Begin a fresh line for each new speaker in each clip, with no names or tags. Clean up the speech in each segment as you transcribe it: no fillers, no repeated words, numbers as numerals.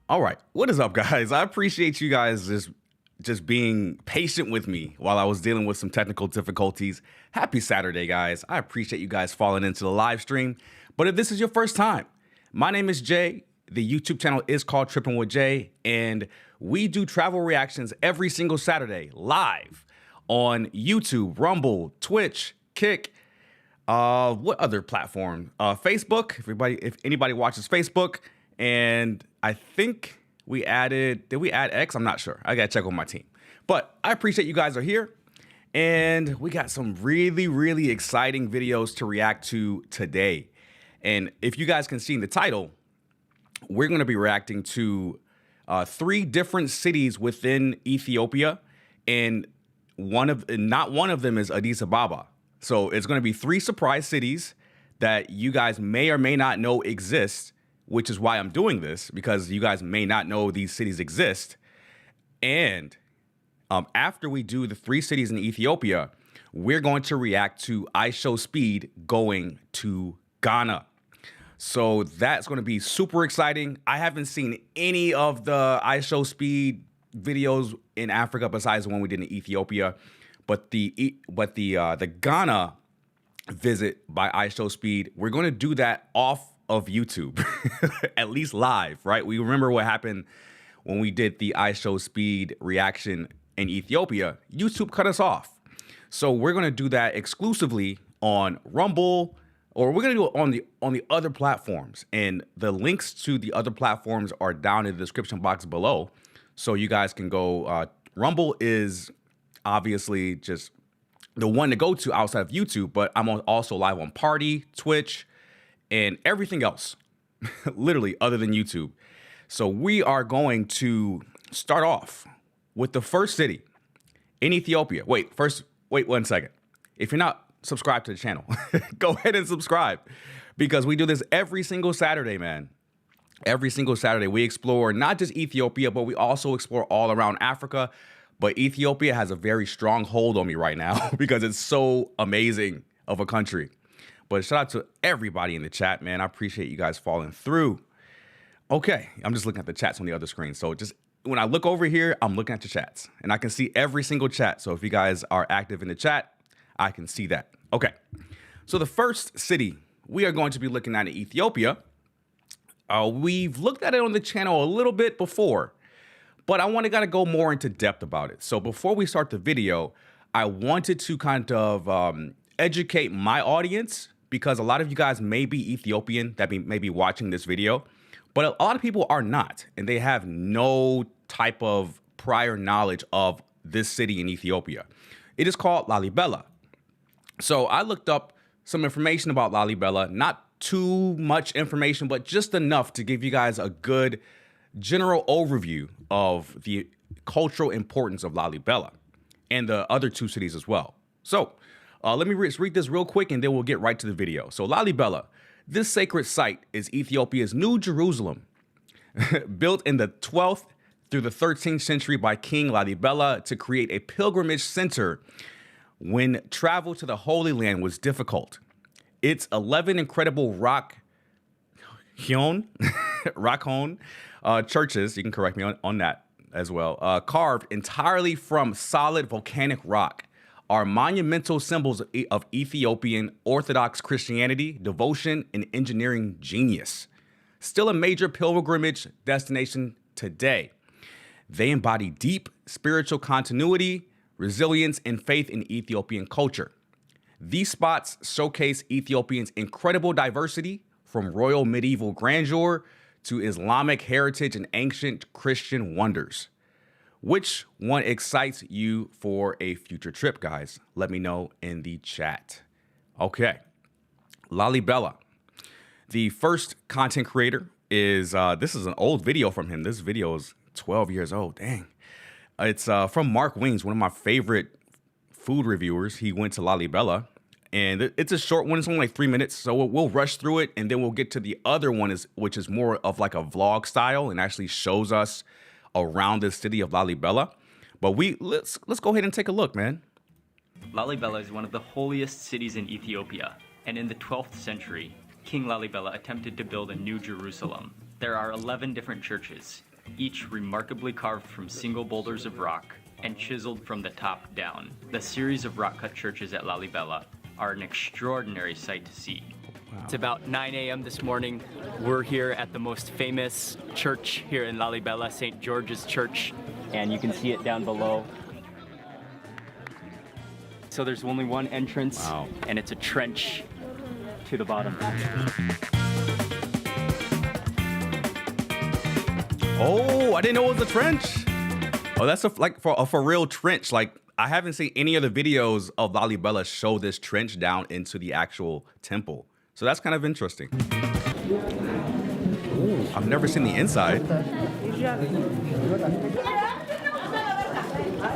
All right, what is up, guys? I appreciate you guys just being patient with me while I was dealing with some technical difficulties. Happy Saturday, guys. I appreciate you guys falling into the live stream. But if this is your first time, my name is Jay. The YouTube channel is called Trippin with Jay, and we do travel reactions every single Saturday live on YouTube, Rumble, Twitch, Kick. What other platform? Facebook. If anybody watches Facebook, and I think did we add X? I'm not sure. I gotta check with my team. But I appreciate you guys are here, and we got some really, really exciting videos to react to today. And if you guys can see in the title, we're gonna be reacting to 3 different cities within Ethiopia, and not one of them is Addis Ababa. So it's going to be 3 surprise cities that you guys may or may not know exist, which is why I'm doing this, because you guys may not know these cities exist. And after we do the 3 cities in Ethiopia, we're going to react to I Show Speed going to Ghana. So that's going to be super exciting. I haven't seen any of the I Show Speed videos in Africa besides the one we did in Ethiopia. But the Ghana visit by I Show Speed, we're going to do that off of YouTube, at least live, right? We remember what happened when we did the I Show Speed reaction in Ethiopia. YouTube cut us off. So we're going to do that exclusively on Rumble, or we're going to do it on the other platforms. And the links to the other platforms are down in the description box below. So you guys can go. Rumble is obviously just the one to go to outside of YouTube, but I'm also live on Party, Twitch, and everything else, literally other than YouTube. So we are going to start off with the first city in Ethiopia. Wait 1 second. If you're not subscribed to the channel, go ahead and subscribe, because we do this every single Saturday, man. Every single Saturday, we explore not just Ethiopia, but we also explore all around Africa. But Ethiopia has a very strong hold on me right now because it's so amazing of a country. But shout out to everybody in the chat, man. I appreciate you guys following through. Okay, I'm just looking at the chats on the other screen. So just when I look over here, I'm looking at the chats, and I can see every single chat. So if you guys are active in the chat, I can see that. Okay, so the first city we are going to be looking at in Ethiopia, we've looked at it on the channel a little bit before, but I gotta go more into depth about it. So before we start the video, I wanted to kind of educate my audience, because a lot of you guys may be Ethiopian that may be watching this video, but a lot of people are not, and they have no type of prior knowledge of this city in Ethiopia. It is called Lalibela. So I looked up some information about Lalibela, not too much information, but just enough to give you guys a good general overview of the cultural importance of Lalibela and the other 2 cities as well. So let me read this real quick, and then we'll get right to the video. So Lalibela, this sacred site is Ethiopia's New Jerusalem, built in the 12th through the 13th century by King Lalibela to create a pilgrimage center when travel to the Holy Land was difficult. Its 11 incredible rock hewn churches, you can correct me on that as well, carved entirely from solid volcanic rock, are monumental symbols of Ethiopian Orthodox Christianity, devotion, and engineering genius. Still a major pilgrimage destination today. They embody deep spiritual continuity, resilience, and faith in Ethiopian culture. These spots showcase Ethiopians' incredible diversity, from royal medieval grandeur to Islamic heritage and ancient Christian wonders. Which one excites you for a future trip, guys? Let me know in the chat. Okay, Lalibela. The first content creator is, this is an old video from him. This video is 12 years old, dang. It's from Mark Wings, one of my favorite food reviewers. He went to Lalibela, and it's a short one. It's only like 3 minutes, so we'll rush through it, and then we'll get to the other one, which is more of like a vlog style and actually shows us around the city of Lalibela. But let's go ahead and take a look, man.
Lalibela is one of the holiest cities in Ethiopia, and in the 12th century, King Lalibela attempted to build a new Jerusalem. There are 11 different churches, each remarkably carved from single boulders of rock and chiseled from the top down. The series of rock-cut churches at Lalibela are an extraordinary sight to see. Wow. It's about 9 a.m. this morning. We're here at the most famous church here in Lalibela, St. George's Church, and you can see it down below. So there's only one entrance, wow, and it's a trench to the bottom.
Oh, I didn't know it was a trench. Oh, that's a for real trench. Like, I haven't seen any of the videos of Lalibela show this trench down into the actual temple. So that's kind of interesting. Ooh, I've never seen the inside.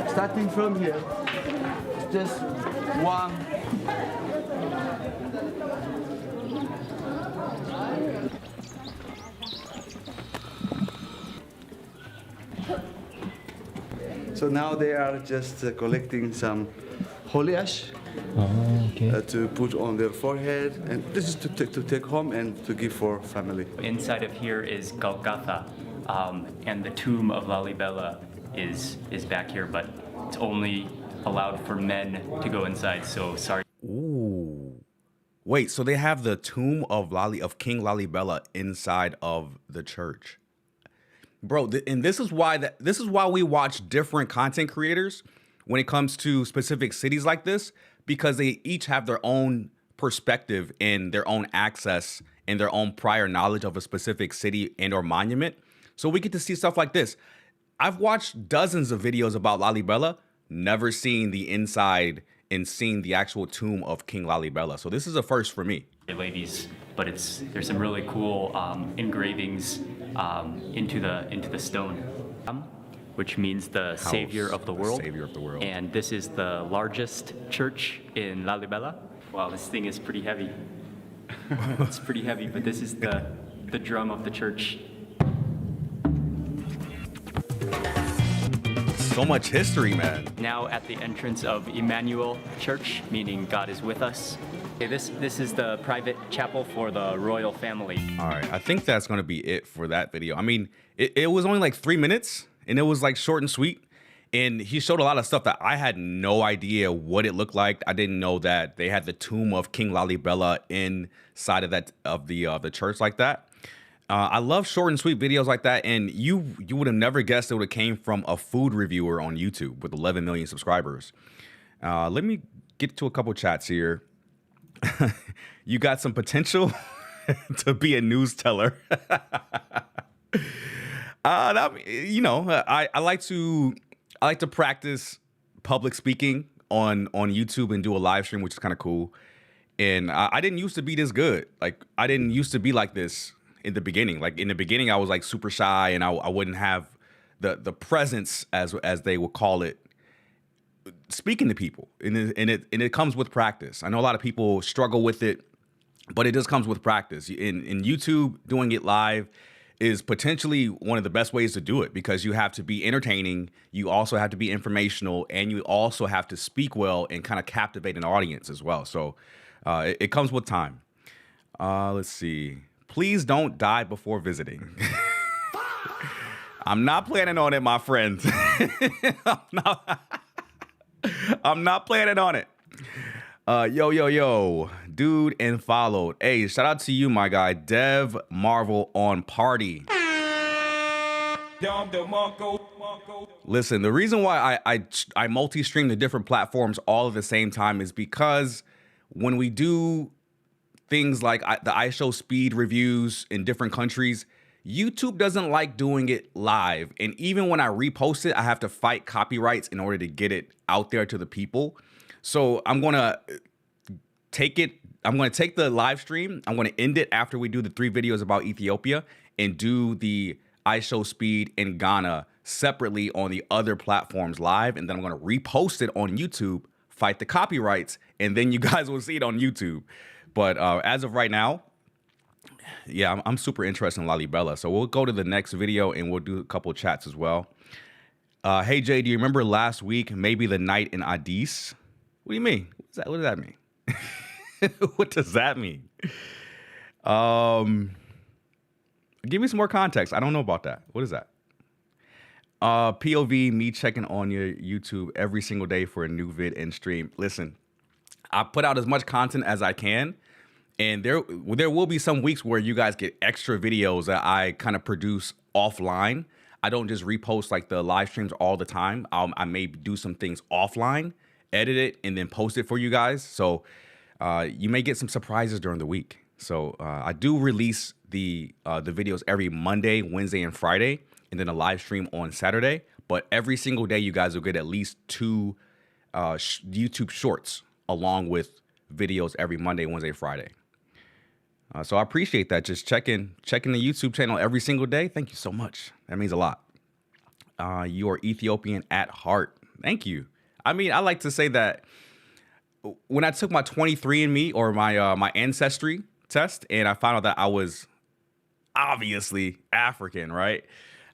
Starting from here, just one. So now they are just collecting some holy ash to put on their forehead, and this is to take home and to give for family.
Inside of here is Golgotha, and the tomb of Lalibela is back here, but it's only allowed for men to go inside, so sorry.
Ooh. Wait, so they have the tomb of King Lalibela inside of the church. Bro, and this is why we watch different content creators when it comes to specific cities like this, because they each have their own perspective and their own access and their own prior knowledge of a specific city and or monument. So we get to see stuff like this. I've watched dozens of videos about Lalibela, never seen the inside and seen the actual tomb of King Lalibela. So this is a first for me.
Ladies, but there's some really cool engravings into the stone, which means the savior of the world.
Savior of the world.
And this is the largest church in Lalibela. Wow, this thing is pretty heavy. It's pretty heavy, but this is the drum of the church.
So much history, man.
Now at the entrance of Emmanuel Church, meaning God is with us. Okay, this is the private chapel for the royal family.
All right, I think that's gonna be it for that video. I mean, it was only like 3 minutes, and it was like short and sweet. And he showed a lot of stuff that I had no idea what it looked like. I didn't know that they had the tomb of King Lalibela inside of the church like that. I love short and sweet videos like that, and you would have never guessed it would have came from a food reviewer on YouTube with 11 million subscribers. Let me get to a couple chats here. You got some potential to be a news teller. I like to practice public speaking on YouTube and do a live stream, which is kind of cool. And I didn't used to be this good. Like, I didn't used to be like this in the beginning. Like, in the beginning, I was like super shy, and I wouldn't have the presence, as they would call it, speaking to people. And it comes with practice. I know a lot of people struggle with it, but it just comes with practice. In YouTube, doing it live is potentially one of the best ways to do it, because you have to be entertaining, you also have to be informational, and you also have to speak well and kind of captivate an audience as well. So it comes with time. Let's see. Please don't die before visiting. I'm not planning on it, my friends. I'm not planning on it. Yo, dude and followed. Hey, shout out to you, my guy, Dev Marvel on Party. Listen, the reason why I multi-stream the different platforms all at the same time is because when we do things like the iShow speed reviews in different countries, YouTube doesn't like doing it live. And even when I repost it, I have to fight copyrights in order to get it out there to the people. So I'm going to take the live stream. I'm going to end it after we do the 3 videos about Ethiopia and do the iShow speed in Ghana separately on the other platforms live. And then I'm going to repost it on YouTube, fight the copyrights, and then you guys will see it on YouTube. But as of right now, yeah, I'm super interested in Lalibela. So we'll go to the next video and we'll do a couple chats as well. Hey, Jay, do you remember last week, maybe the night in Addis? What do you mean? What does that mean? What does that mean? Give me some more context. I don't know about that. What is that? POV, me checking on your YouTube every single day for a new vid and stream. Listen, I put out as much content as I can, and there will be some weeks where you guys get extra videos that I kind of produce offline. I don't just repost like the live streams all the time. I may do some things offline, edit it, and then post it for you guys. So you may get some surprises during the week. So I do release the videos every Monday, Wednesday, and Friday, and then a live stream on Saturday. But every single day, you guys will get at least 2 YouTube shorts along with videos every Monday, Wednesday, Friday. So I appreciate that. Just checking the YouTube channel every single day. Thank you so much. That means a lot. You are Ethiopian at heart. Thank you. I mean, I like to say that when I took my 23andMe or my ancestry test, and I found out that I was obviously African, right?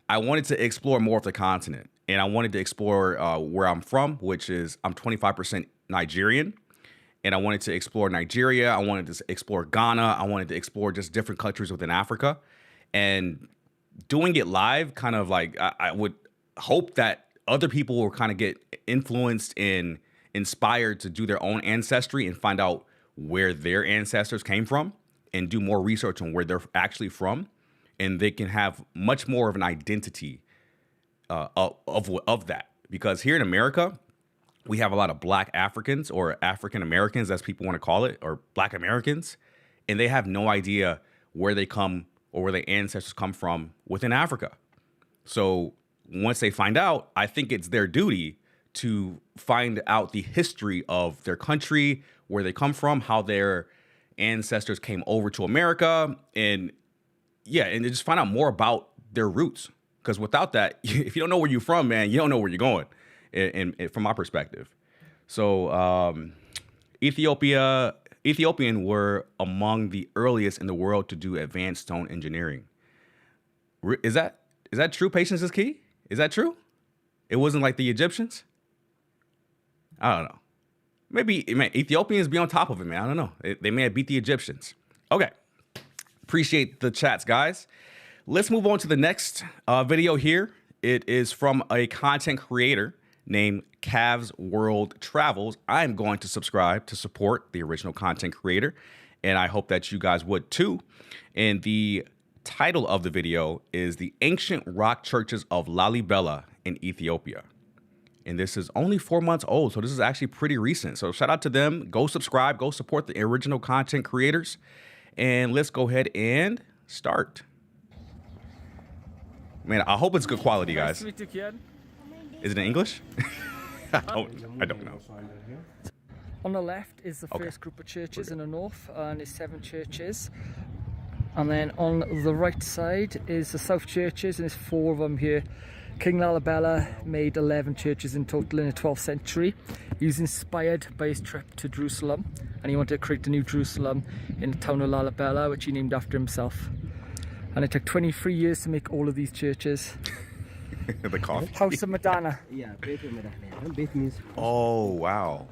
I wanted to explore more of the continent, and I wanted to explore where I'm from, which is I'm 25% Nigerian. And I wanted to explore Nigeria. I wanted to explore Ghana. I wanted to explore just different countries within Africa. And doing it live, kind of like I would hope that other people will kind of get influenced and inspired to do their own ancestry and find out where their ancestors came from and do more research on where they're actually from. And they can have much more of an identity of that. Because here in America, we have a lot of Black Africans or African Americans, as people want to call it, or Black Americans, and they have no idea where they come or where their ancestors come from within Africa. So once they find out, I think it's their duty to find out the history of their country, where they come from, how their ancestors came over to America, and just find out more about their roots. Because without that, if you don't know where you're from, man, you don't know where you're going. And from my perspective. So Ethiopian were among the earliest in the world to do advanced stone engineering. Is that true? Patience is key? Is that true? It wasn't like the Egyptians? I don't know. Maybe Ethiopians be on top of it, man. I don't know. They may have beat the Egyptians. Okay. Appreciate the chats, guys. Let's move on to the next video here. It is from a content creator named Cavs World Travels. I'm going to subscribe to support the original content creator, and I hope that you guys would too. And the title of the video is The Ancient Rock Churches of Lalibela in Ethiopia. And this is only 4 months old, so this is actually pretty recent. So shout out to them. Go subscribe. Go support the original content creators. And let's go ahead and start. Man, I hope it's good quality, guys. Is it in English? I don't know.
On the left is the first group of churches in the north, and it's 7 churches. And then on the right side is the south churches, and there's 4 of them here. King Lalibela made 11 churches in total in the 12th century. He was inspired by his trip to Jerusalem, and he wanted to create a new Jerusalem in the town of Lalibela, which he named after himself. And it took 23 years to make all of these churches.
The coffee.
House of Madonna.
Yeah, Beit Madonna. Beit means.
Oh, wow.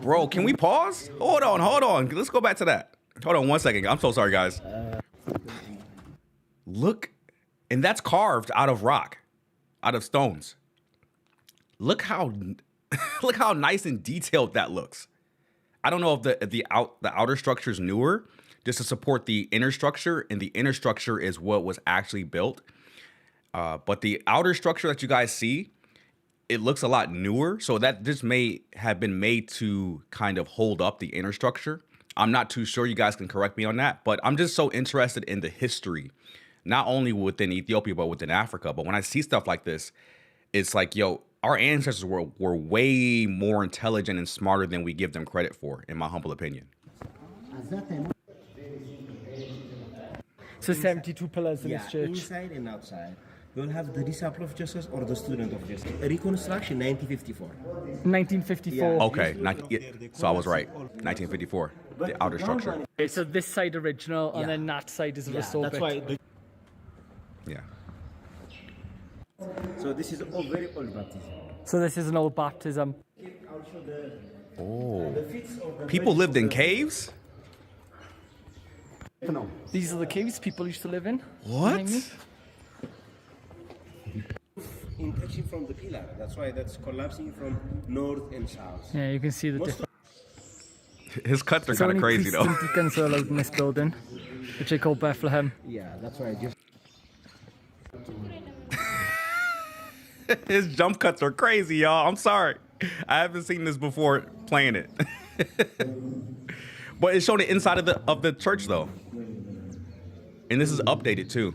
Bro, can we pause? Hold on. Let's go back to that. Hold on 1 second. I'm so sorry, guys. Look, and that's carved out of rock, out of stones. Look how nice and detailed that looks. I don't know if the outer structure is newer, just to support the inner structure, and the inner structure is what was actually built. But the outer structure that you guys see, it looks a lot newer. So that just may have been made to kind of hold up the inner structure. I'm not too sure. You guys can correct me on that. But I'm just so interested in the history, not only within Ethiopia, but within Africa. But when I see stuff like this, it's like, yo, our ancestors were way more intelligent and smarter than we give them credit for, in my humble opinion.
So 72 pillars in
Yeah,
this church.
inside and outside. You'll have the disciple of Jesus or the student of Jesus. Reconstruction, 1954.
1954.
Yeah.
Okay, so I was right. 1954, the outer structure.
Okay, so this side original, and
Yeah.
then that side is a
Yeah,
restored
that's
bit.
why.
Yeah.
So this is a very old baptism.
So this is an old baptism.
I'll show the
Oh,
the feet of the
people lived in caves?
These are the caves people used to live in.
What?
behind me.
In touching from the pillar, that's why that's collapsing from north and south.
Yeah, you can see the difference.
His cuts are kind of crazy though.
Only priests and deacons are allowed in this building, which they call Bethlehem.
Yeah, that's why I just.
His jump cuts are crazy, y'all. I'm sorry. I haven't seen this before playing it. But it's showing the inside of the church though. And this is updated too.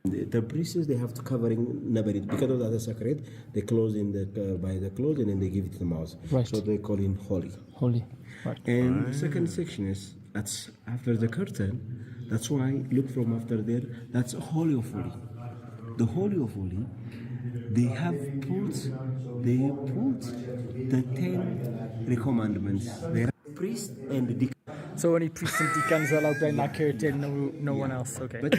The priests, they have to covering nabarit because of the sacred. They close in the by the clothes and then they give it to the mouse.
Right.
So they call it holy.
Holy. Right.
And the second section is that's after the curtain. That's why look from after there. That's holy of holy. The holy of holy. They put the 10 commandments. The priest and the deacon.
So only priests and deacons are allowed behind that curtain, no one else. Okay.
But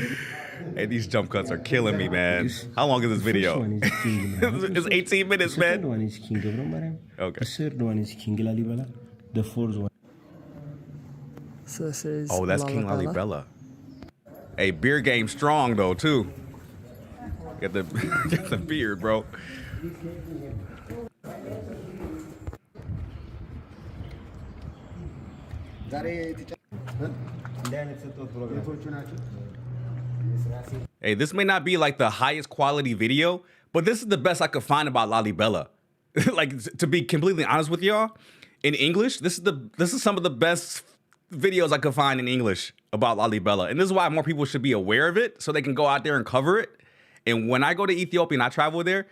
Hey, these jump cuts are killing me, man. How long is this video? It's 18 minutes,
the second
man.
one is King Abraham.
Okay.
The third one is King Lalibela. The fourth one.
So this is
Oh, that's King Lalibela. Hey, beard game strong though too. Get the get the beard, bro. Hey, this may not be like the highest quality video, but this is the best I could find about Lalibela. Like, to be completely honest with y'all, in English, this is some of the best videos I could find in English about Lalibela. And this is why more people should be aware of it so they can go out there and cover it. And when I go to Ethiopia and I travel there,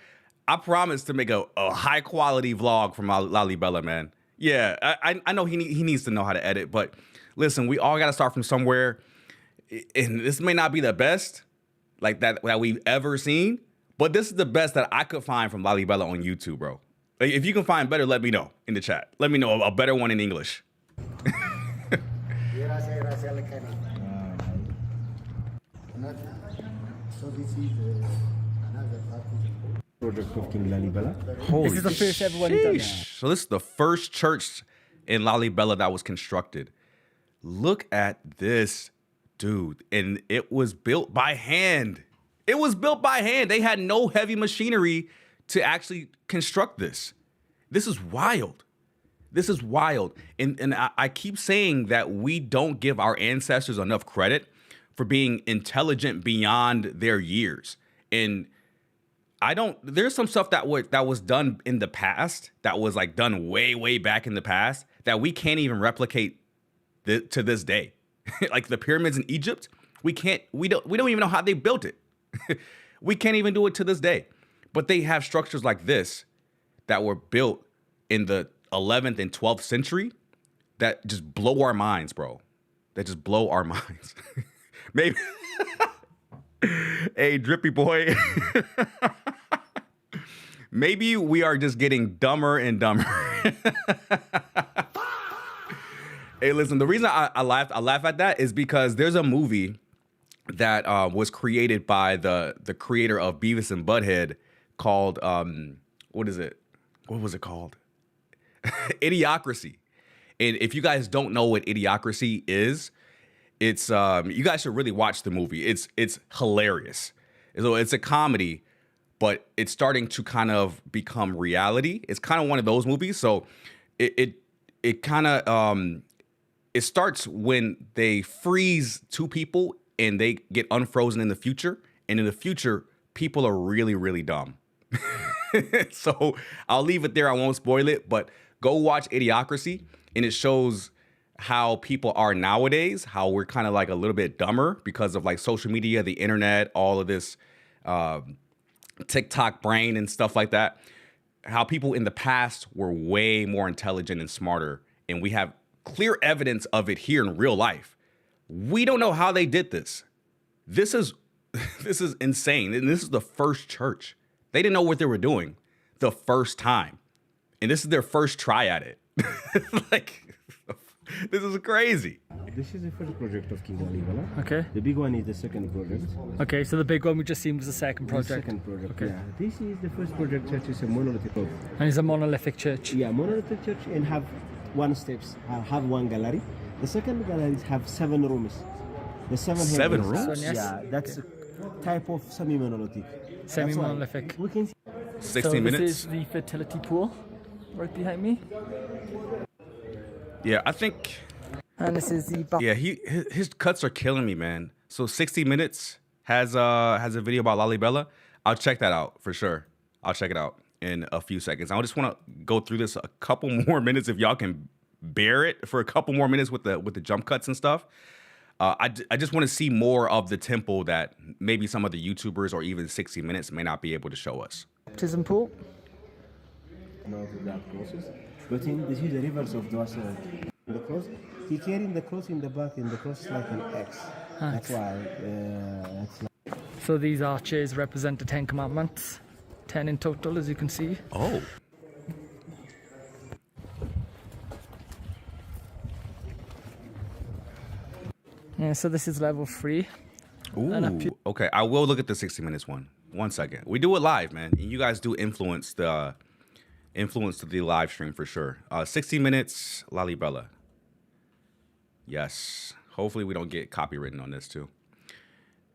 I promise to make a high quality vlog from Lalibela, man. Yeah, I know he needs to know how to edit, but listen, we all got to start from somewhere. And this may not be the best like that we've ever seen, but this is the best that I could find from Lalibela on YouTube, bro. Like, if you can find better, let me know in the chat. Let me know a better one in English.
So this is another project of King Lalibela.
This is the first ever one done.
So this is the first church in Lalibela that was constructed. Look at this, dude. And it was built by hand. It was built by hand. They had no heavy machinery to actually construct this. This is wild. This is wild. And I keep saying that we don't give our ancestors enough credit for being intelligent beyond their years. And there's some stuff that was done in the past that was like done way back in the past that we can't even replicate to this day. Like the pyramids in Egypt, we don't even know how they built it. We can't even do it to this day. But they have structures like this that were built in the 11th and 12th century that just blow our minds, bro. That just blow our minds. Maybe. Hey, drippy boy. Maybe we are just getting dumber and dumber. Hey, listen, the reason I laugh at that is because there's a movie that was created by the creator of Beavis and Butthead called, what is it? What was it called? Idiocracy. And if you guys don't know what Idiocracy is, it's you guys should really watch the movie. It's hilarious. So it's a comedy, but it's starting to kind of become reality. It's kind of one of those movies. So it kind of it starts when they freeze two people and they get unfrozen in the future. And in the future, people are really dumb. So I'll leave it there. I won't spoil it, but go watch Idiocracy, and it shows how people are nowadays, how we're kind of like a little bit dumber because of like social media, the internet, all of this TikTok brain and stuff like that. How people in the past were way more intelligent and smarter, and we have clear evidence of it here in real life. We don't know how they did this. This is insane, and this is the first church. They didn't know what they were doing the first time. And this is their first try at it. Like, this is crazy.
This is the first project of King Lalibela.
Okay.
The big one is the second project.
Okay, so the big one we just seen was the second project.
The second project,
Okay.
yeah. This is the first project church, is a monolithic.
And it's a monolithic church.
Yeah, monolithic church, and have one steps, have one gallery. The second galleries have 7 rooms. The
7
heavens.
rooms?
Yes.
Yeah, that's a type of semi-monolithic.
Semi-monolithic.
We can
60 minutes.
This is the fertility pool right behind me.
Yeah, I think.
And this is the back.
Yeah, his cuts are killing me, man. So 60 Minutes has a video about Lalibela. I'll check that out for sure. I'll check it out in a few seconds. I just want to go through this a couple more minutes if y'all can bear it for a couple more minutes with the jump cuts and stuff. I just want to see more of the temple that maybe some of the YouTubers or even 60 Minutes may not be able to show us.
Baptism pool.
not that crosses. But this is the reverse of those. The cross, he carrying the cross in the back, and the cross is like an X. That's why. That's like
So these arches represent the 10 commandments, 10 in total, as you can see.
Oh.
Yeah, so this is level 3.
Ooh, okay. I will look at the 60 Minutes one. 1 second. We do it live, man. And you guys do influence the live stream for sure. 60 Minutes, Lalibela. Yes. Hopefully we don't get copywritten on this too.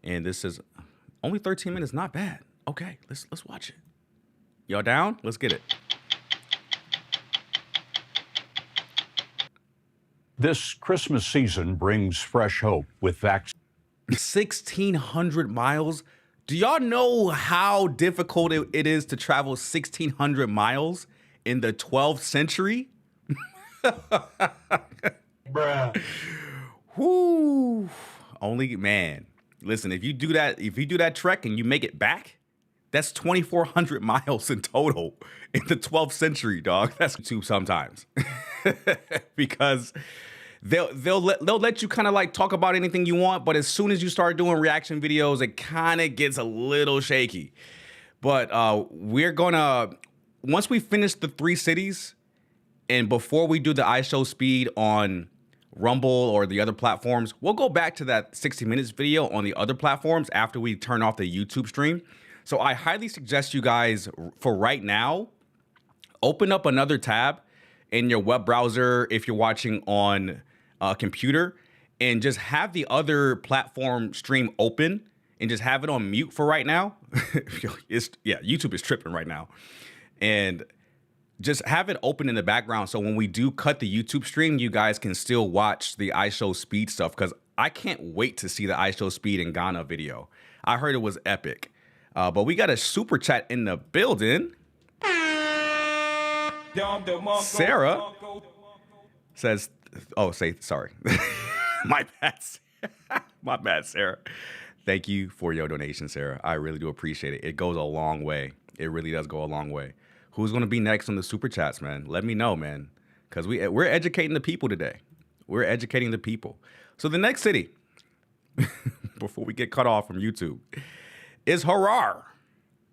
And this is only 13 minutes. Not bad. Okay, let's watch it. Y'all down? Let's get it.
This Christmas season brings fresh hope with vaccines.
1,600 miles. Do y'all know how difficult it is to travel 1,600 miles in the 12th century?
Bruh.
Whoo! Only man. Listen, if you do that trek and you make it back, that's 2,400 miles in total in the 12th century, dog. That's too sometimes because they'll let you kind of like talk about anything you want, but as soon as you start doing reaction videos, it kind of gets a little shaky. But we're gonna, once we finish the 3 cities, and before we do the iShow speed on Rumble or the other platforms, we'll go back to that 60 Minutes video on the other platforms after we turn off the YouTube stream. So I highly suggest you guys, for right now, open up another tab in your web browser if you're watching on a computer, and just have the other platform stream open and just have it on mute for right now. YouTube is tripping right now. And just have it open in the background so when we do cut the YouTube stream, you guys can still watch the iShow speed stuff, because I can't wait to see the iShow speed in Ghana video. I heard it was epic. But we got a super chat in the building. Sarah says, sorry. My bad, Sarah. Thank you for your donation, Sarah. I really do appreciate it. It goes a long way. It really does go a long way. Who's going to be next on the super chats, man? Let me know, man, because we're educating the people today. We're educating the people. So the next city, before we get cut off from YouTube, is Harar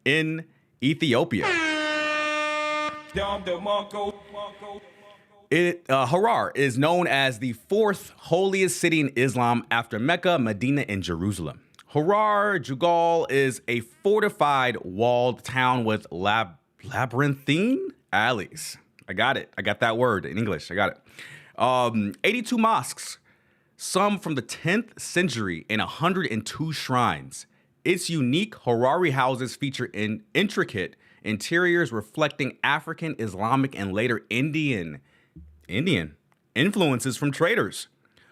in Ethiopia. Harar is known as the 4th holiest city in Islam after Mecca, Medina, and Jerusalem. Harar Jugal is a fortified walled town with labyrinthine alleys. I got it. I got that word in English. I got it. 82 mosques, some from the 10th century, and 102 shrines. Its unique Harari houses feature intricate interiors reflecting African, Islamic, and later Indian influences from traders.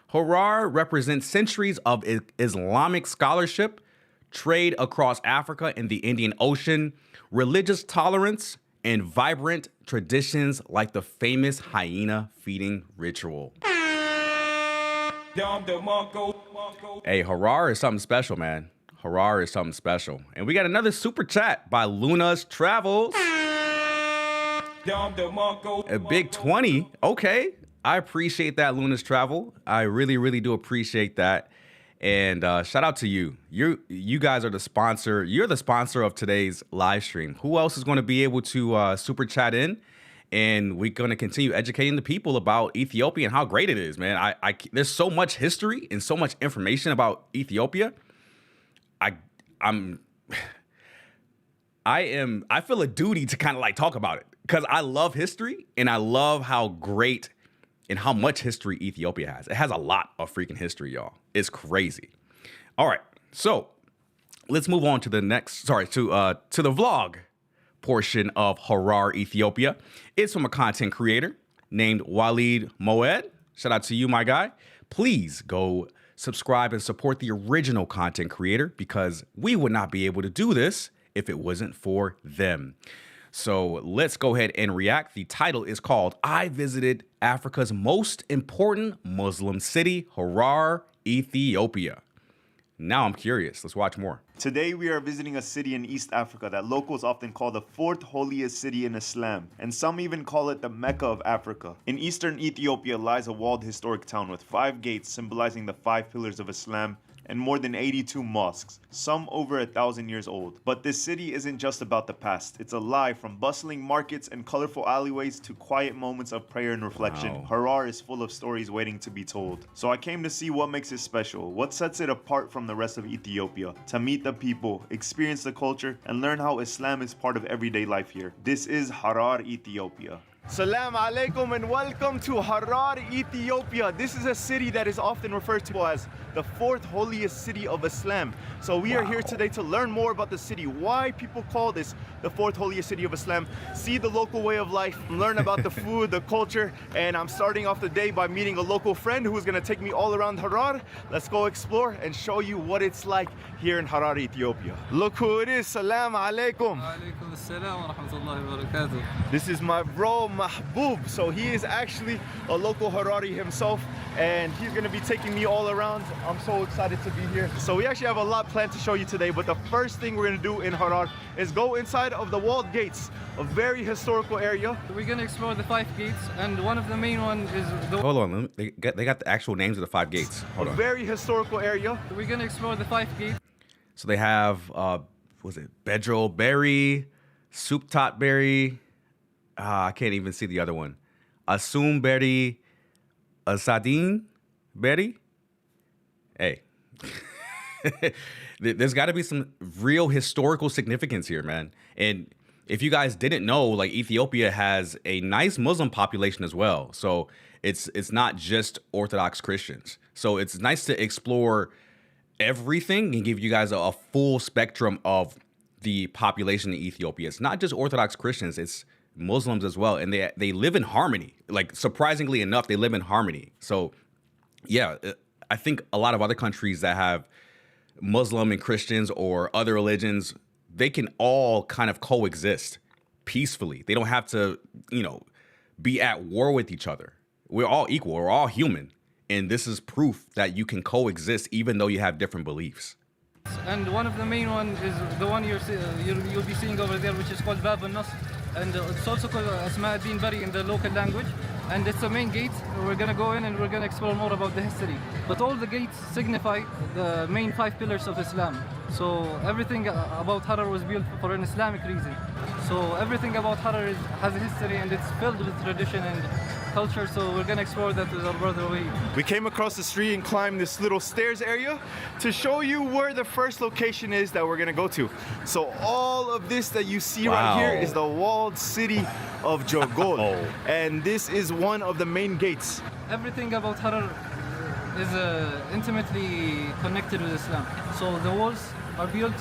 Harar represents centuries of Islamic scholarship, trade across Africa and the Indian Ocean, religious tolerance, and vibrant traditions like the famous hyena feeding ritual. Hey, Harar is something special, man. Harar is something special. And we got another super chat by Luna's Travels. A big 20. Okay. I appreciate that, Luna's Travel. I really, really do appreciate that. And shout out to you. You guys are the sponsor. You're the sponsor of today's live stream. Who else is going to be able to super chat in? And we're going to continue educating the people about Ethiopia and how great it is, man. There's so much history and so much information about Ethiopia. I feel a duty to kind of like talk about it because I love history and I love how great and how much history Ethiopia has. It has a lot of freaking history, y'all. It's crazy. All right, so let's move on to the next, to the vlog portion of Harar, Ethiopia. It's from a content creator named Walid Moed. Shout out to you, my guy. Please go subscribe and support the original content creator because we would not be able to do this if it wasn't for them. So let's go ahead and react. The title is called I Visited Africa's Most Important Muslim City, Harar, Ethiopia. Now I'm curious. Let's watch more.
Today we are visiting a city in East Africa that locals often call the fourth holiest city in Islam, and some even call it the Mecca of Africa. In eastern Ethiopia lies a walled historic town with 5 gates symbolizing the 5 pillars of Islam and more than 82 mosques, some over 1,000 years old. But this city isn't just about the past. It's alive, from bustling markets and colorful alleyways to quiet moments of prayer and reflection.
Wow.
Harar is full of stories waiting to be told. So I came to see what makes it special, what sets it apart from the rest of Ethiopia, to meet the people, experience the culture, and learn how Islam is part of everyday life here. This is Harar, Ethiopia. Salam alaikum and welcome to Harar, Ethiopia. This is a city that is often referred to as the 4th holiest city of Islam. So we are here today to learn more about the city, why people call this the 4th holiest city of Islam, see the local way of life, learn about the food, the culture, and I'm starting off the day by meeting a local friend who's gonna take me all around Harar. Let's go explore and show you what it's like here in Harar, Ethiopia. Look who it is, salam alaikum.
Alaikum assalam wa rahmatullahi wa barakatuh.
This is my bro Mahbub. So he is actually a local Harari himself, and he's gonna be taking me all around. I'm so excited to be here. So we actually have a lot planned to show you today, but the first thing we're gonna do in Harar is go inside of the walled gates, a very historical area.
We're gonna explore the 5 gates, and one of the main ones is the.
Hold on, they got the actual names of the 5 gates. Hold on.
Very historical area.
We're gonna explore the 5 gates.
So they have, was it Bedrol Berry, Suptat Berry? I can't even see the other one. Asum Berry, Asadin Berry. Hey, there's got to be some real historical significance here, man. And if you guys didn't know, like, Ethiopia has a nice Muslim population as well. So it's not just Orthodox Christians. So it's nice to explore everything and give you guys a full spectrum of the population in Ethiopia. It's not just Orthodox Christians, it's Muslims as well. And they live in harmony. Like, surprisingly enough, they live in harmony. So yeah, I think a lot of other countries that have Muslim and Christians or other religions, they can all kind of coexist peacefully. They don't have to, be at war with each other. We're all equal. We're all human. And this is proof that you can coexist even though you have different beliefs.
And one of the main ones is the one you'll be seeing over there, which is called Bab al-Nasr. And it's also called Asma ad-Din Bari in the local language. And it's the main gate. We're going to go in and we're going to explore more about the history. But all the gates signify the main 5 pillars of Islam. So everything about Harar was built for an Islamic reason. So everything about Harar has a history, and it's filled with tradition and culture. So we're going to explore that with our brother Wade.
We came across the street and climbed this little stairs area to show you where the first location is that we're going to go to. So all of this that you see right here is the walled city of Jogol. And this is one of the main gates.
Everything about Harar is intimately connected with Islam. So the walls are built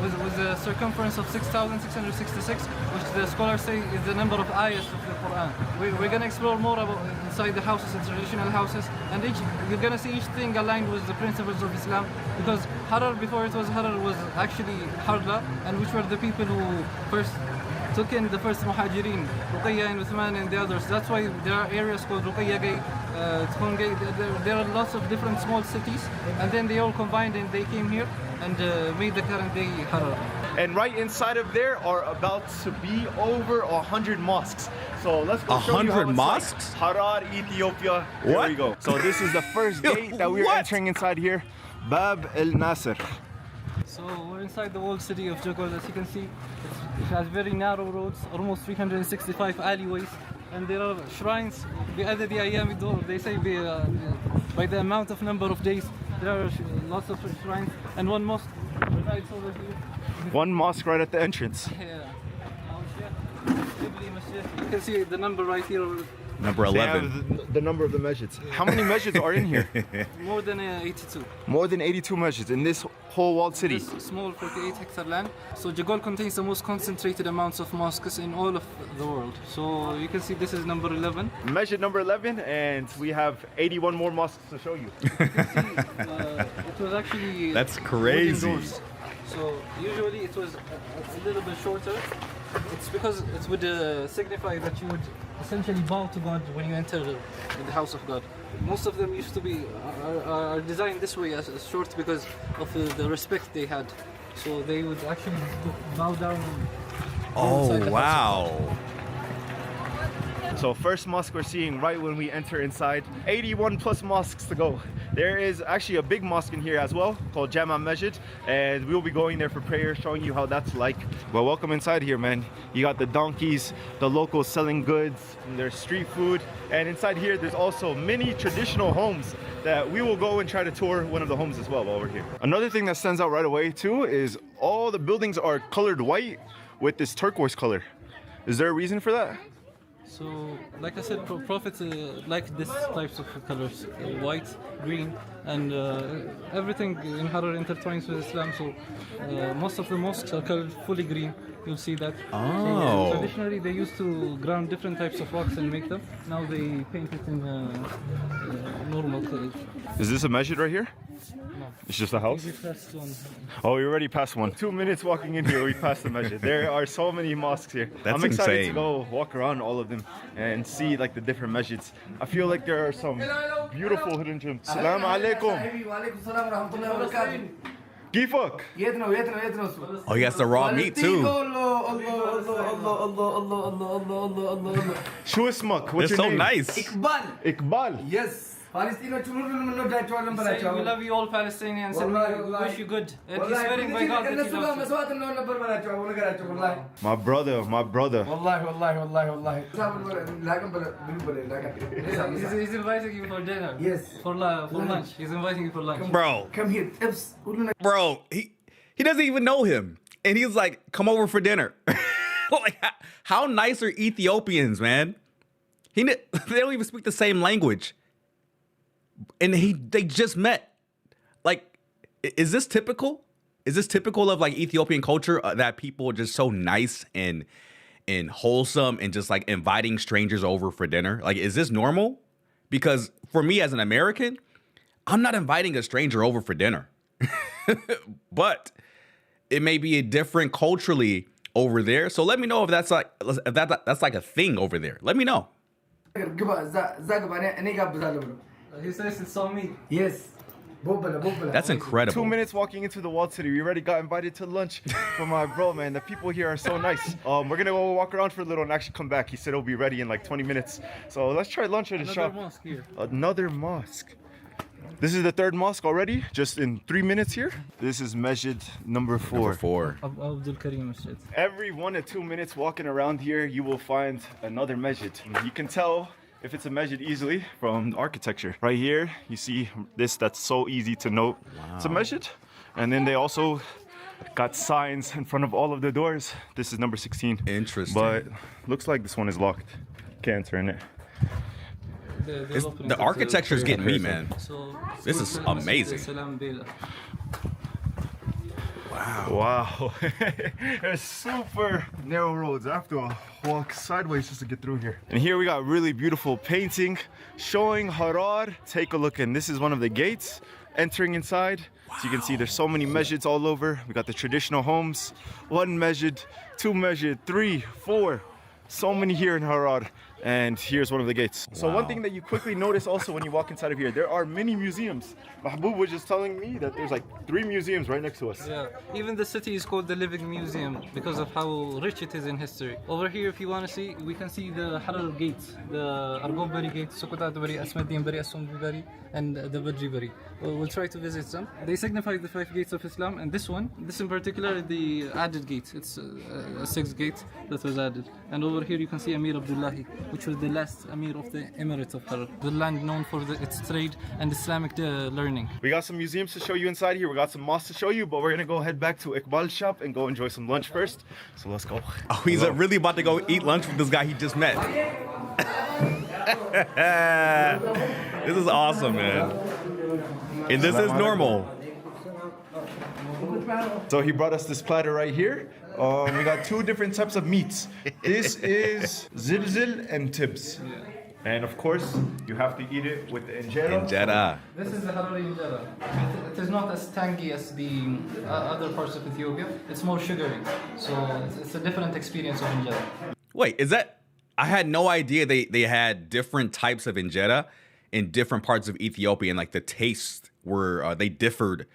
with a circumference of 6,666, which the scholars say is the number of ayahs of the Quran. We're going to explore more about inside the houses and traditional houses, and you're going to see each thing aligned with the principles of Islam, because Harar, before it was Harar, was actually Harla, and which were the people who first took in the first Muhajirin, Ruqayya and Uthman and the others. That's why there are areas called Ruqayya Gate, Tkhon Gate. There are lots of different small cities, and then they all combined and they came here and made the current day Harar.
And right inside of there are about to be over 100 mosques. So let's go show you how
100
it's
mosques?
Like. Harar, Ethiopia. There we go. So this is the first gate that we're entering inside here. Bab el-Nasr.
So we're inside the walled city of Jogol. As you can see, it has very narrow roads, almost 365 alleyways, and there are shrines. They say by the amount of number of days, there are lots of shrines, and one mosque right over here.
One mosque right at the entrance.
Yeah. You can see the number right here,
Number
They
11.
have the number of the masjids. How many masjids are in here?
More than 82.
More than 82 masjids in this whole walled city.
This small 48-hectare land. So Jagol contains the most concentrated amounts of mosques in all of the world. So you can see this is number 11.
Masjid number 11, and we have 81 more mosques to show you.
You can see, it was actually
That's
wooden
crazy.
doors. So usually it was a little bit shorter. It's because it would signify that you would essentially bow to God when you enter the house of God. Most of them used to be are designed this way as short because of the respect they had. So they would actually bow down.
Oh, wow.
So first mosque we're seeing right when we enter inside. 81 plus mosques to go. There is actually a big mosque in here as well called Jama Masjid, and we'll be going there for prayer, showing you how that's like. Well, welcome inside here, man. You got the donkeys, the locals selling goods, and there's street food, and inside here there's also many traditional homes that we will go and try to tour one of the homes as well while we're here. Another thing that stands out right away too is all the buildings are colored white with this turquoise color. Is there a reason for that?
So, like I said, prophets like this types of colors, white, green, and everything in Harar intertwines with Islam. So, most of the mosques are colored fully green. You'll see that.
Oh.
So, traditionally, they used to ground different types of rocks and make them. Now they paint it in normal colors.
Is this a masjid right here?
No.
It's just a house?
We passed one.
Oh, we already passed one. 2 minutes walking in here, we passed the masjid. There are so many mosques here.
That's
I'm excited
insane.
to go walk around all of them and see like the different masjids. I feel like there are some beautiful hidden gems. Assalamu alaikum. Kifak.
Oh, he has the raw meat too.
Shu ismak? What's
It's
your
so
name?
nice.
Iqbal.
Yes.
We love you all Palestinians and we wish you good. And he's swearing by God that he loves you.
My brother, my brother.
He's inviting you for dinner. Yes. For lunch. He's inviting you for lunch.
Bro,
Come here.
bro, he doesn't even know him. And he's like, come over for dinner. Like, how nice are Ethiopians, man? They don't even speak the same language. And they just met. Like, is this typical? Is this typical of like Ethiopian culture that people are just so nice and wholesome and just like inviting strangers over for dinner? Like, is this normal? Because for me as an American, I'm not inviting a stranger over for dinner. But it may be different culturally over there. So let me know if that's like a thing over there. Let me know.
He says it's on me.
Yes.
That's incredible.
2 minutes walking into the walled city. We already got invited to lunch from my bro, man. The people here are so nice. We're gonna go walk around for a little and actually come back. He said it'll be ready in like 20 minutes. So let's try lunch at the shop.
Another mosque here.
Another mosque. This is the third mosque already, just in 3 minutes here. This is masjid number 4.
Number 4.
Abdul Karim Masjid.
Every 1 to 2 minutes walking around here, you will find another masjid. You can tell if it's a masjid easily from the architecture. Right here, you see this that's so easy to note. Wow. It's a masjid. And then they also got signs in front of all of the doors. This is number 16.
Interesting.
But looks like this one is locked. Can't enter in it.
The architecture is getting me, man.
So,
This is amazing.
Lalibela.
Wow. There's super narrow roads. I have to walk sideways just to get through here. And here we got really beautiful painting showing Harar. Take a look, and this is one of the gates entering inside. Wow. So you can see there's so many masjids all over. We got the traditional homes. 1 masjid, 2 masjid, 3, 4. So many here in Harar. And here's one of the gates. So one thing that you quickly notice also when you walk inside of here, there are many museums. Mahbub was just telling me that there's like 3 museums right next to us.
Yeah, even the city is called the Living Museum because of how rich it is in history. Over here, if you want to see, we can see the Harar Gate, the Argob Bari Gate, Sukutat Bari, Asmaddin Bari, Assum Bari, and the Badri Bari. We'll try to visit some. They signify the 5 gates of Islam, and this in particular, the added gate. It's a 6th gate that was added. And over here, you can see Amir Abdullahi, which was the last Amir of the Emirate of Harar, the land known for its trade and Islamic learning.
We got some museums to show you inside here. We got some mosques to show you, but we're gonna go head back to Iqbal's shop and go enjoy some lunch first. So let's go.
Oh, he's really about to go eat lunch with this guy he just met. This is awesome, man. And this is normal.
So he brought us this platter right here. We got two different types of meats. This is zilzil and tibs. And of course, you have to eat it with the injera.
Injera.
This is the Harari injera. It is not as tangy as the other parts of Ethiopia. It's more sugary. So it's a different experience of injera.
Wait, is that? I had no idea they had different types of injera in different parts of Ethiopia, and like the tastes were they differed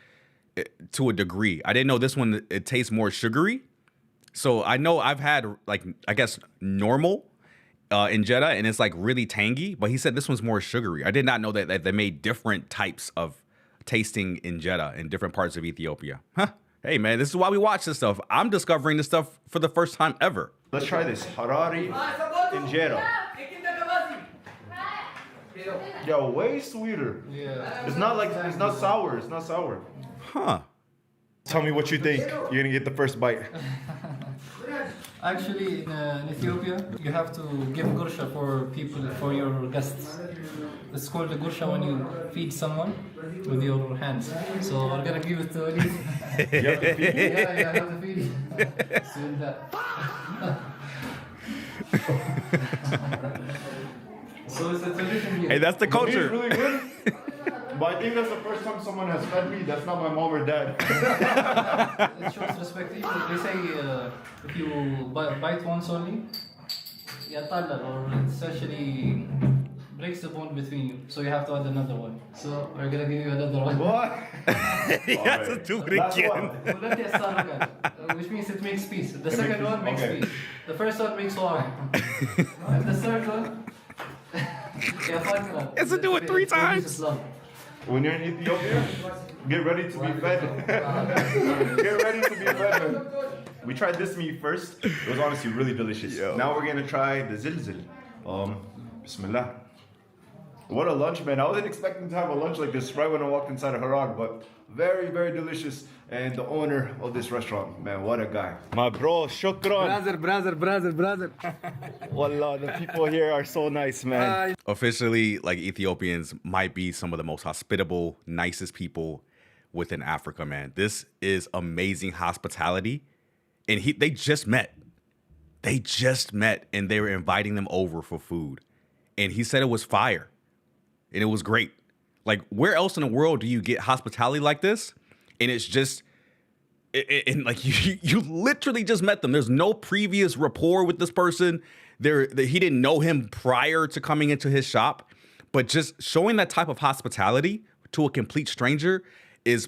to a degree. I didn't know this one it tastes more sugary. So I know I've had like I guess normal injera and it's like really tangy, but he said this one's more sugary. I did not know that they made different types of tasting injera in different parts of Ethiopia. Huh? Hey man, this is why we watch this stuff. I'm discovering this stuff for the first time ever.
Let's try this Harari injera. Yo, way sweeter.
Yeah.
It's not sour. It's not sour.
Huh.
Tell me what you think. You're gonna get the first bite.
Actually, in Ethiopia, you have to give gursha for your guests. It's called the gursha when you feed someone with your hands. So we're gonna give it to Ali.
You have to feed me?
Yeah, you have to feed it. Soon that. So it's a tradition here.
Hey, that's the
It's
culture.
really good. But I think that's the first time someone has fed me. That's not my mom or dad.
It shows respect. They say if you bite once only, يطلع, or it essentially breaks the bond between you. So you have to add another one. So we're gonna give you another one.
What?
He has to do it
Last
again.
one.
Which means it makes peace. The second one makes
okay.
peace. The first one makes war. And the third one.
Has to do it 3 times.
When you're in Ethiopia, get ready to be fed. Get ready to be fed. We tried this meat first. It was honestly really delicious.
Yo.
Now we're gonna try the zilzil. Bismillah. What a lunch, man. I wasn't expecting to have a lunch like this right when I walked inside of Harar, but very, very delicious. And the owner of this restaurant, man, what a guy. My bro, shukran.
Brother.
Wallah, the people here are so nice, man.
Officially, like Ethiopians might be some of the most hospitable, nicest people within Africa, man. This is amazing hospitality. And they just met. And they were inviting them over for food. And he said it was fire. And it was great. Like, where else in the world do you get hospitality like this? And it's just, and like you literally just met them. There's no previous rapport with this person. He didn't know him prior to coming into his shop. But just showing that type of hospitality to a complete stranger is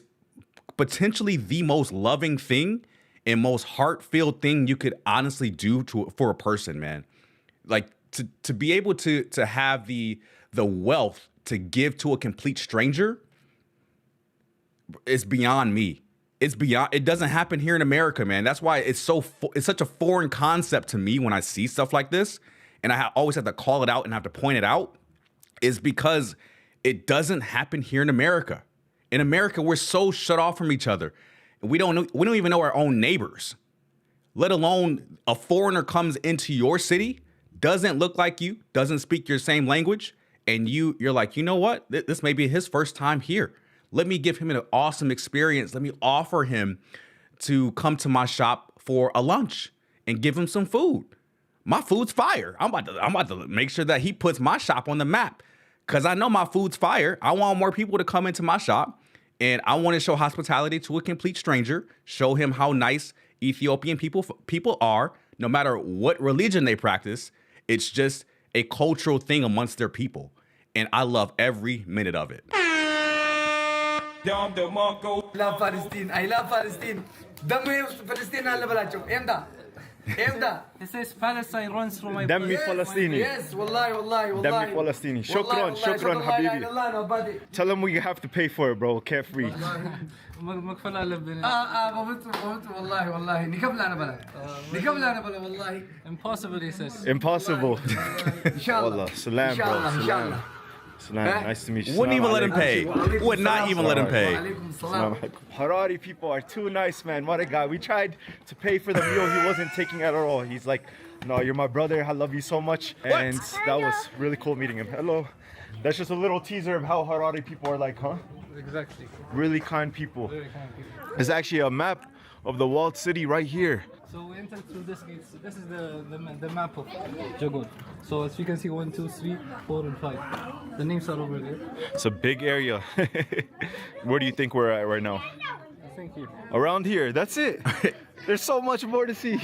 potentially the most loving thing and most heart-filled thing you could honestly do for a person, man. Like to be able to have the wealth to give to a complete stranger is beyond me. It doesn't happen here in America, man. That's why it's such a foreign concept to me when I see stuff like this. And I always have to call it out and have to point it out, is because it doesn't happen here in America. In America, we're so shut off from each other. We don't even know our own neighbors, let alone a foreigner comes into your city, doesn't look like you, doesn't speak your same language. And you're like, you know what? This may be his first time here. Let me give him an awesome experience. Let me offer him to come to my shop for a lunch and give him some food. My food's fire. I'm about to make sure that he puts my shop on the map, because I know my food's fire. I want more people to come into my shop, and I want to show hospitality to a complete stranger, show him how nice Ethiopian people are, no matter what religion they practice. It's just a cultural thing amongst their people. And I love every minute of it.
Love Palestine. I love Palestine. Dammi Palestine alla balacho. Emda.
He says Palestine runs through my
Dammi Palestini.
Yes, wallahi.
Dammi Palestini. Shukran, Habibi. Tell him we have to pay for it, bro. Carefree.
Impossible, he says.
Impossible.
Inshallah.
Wallah. Salam, bro.
Inshallah.
Salam. Nice to meet you.
Wouldn't even let him pay. Would not even let him pay.
Salam alaikum. Harari people are too nice, man. What a guy. We tried to pay for the meal. He wasn't taking it at all. He's like, No, you're my brother. I love you so much. And that was really cool meeting him. Hello. That's just a little teaser of how Harari people are like, huh?
Exactly.
Really kind people.
Very kind people.
There's actually a map of the walled city right here.
So we entered through this gate. So this is the map of Jagod. So as you can see, 1, 2, 3, 4, and 5. The names are over there.
It's a big area. Where do you think we're at right now?
I think here.
Around here. That's it. There's so much more to see.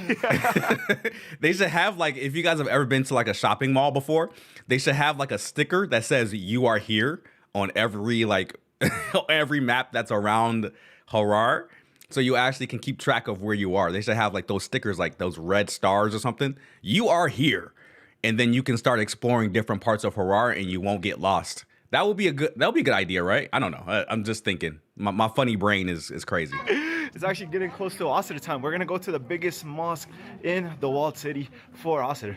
They should have, like, if you guys have ever been to like a shopping mall before, they should have like a sticker that says "You are here" on every every map that's around Harar. So you actually can keep track of where you are. They should have like those stickers, like those red stars or something. You are here. And then you can start exploring different parts of Harar and you won't get lost. That would be a good idea, right? I don't know. I'm just thinking. My funny brain is crazy.
It's actually getting close to Asr time. We're gonna go to the biggest mosque in the walled city for Asr.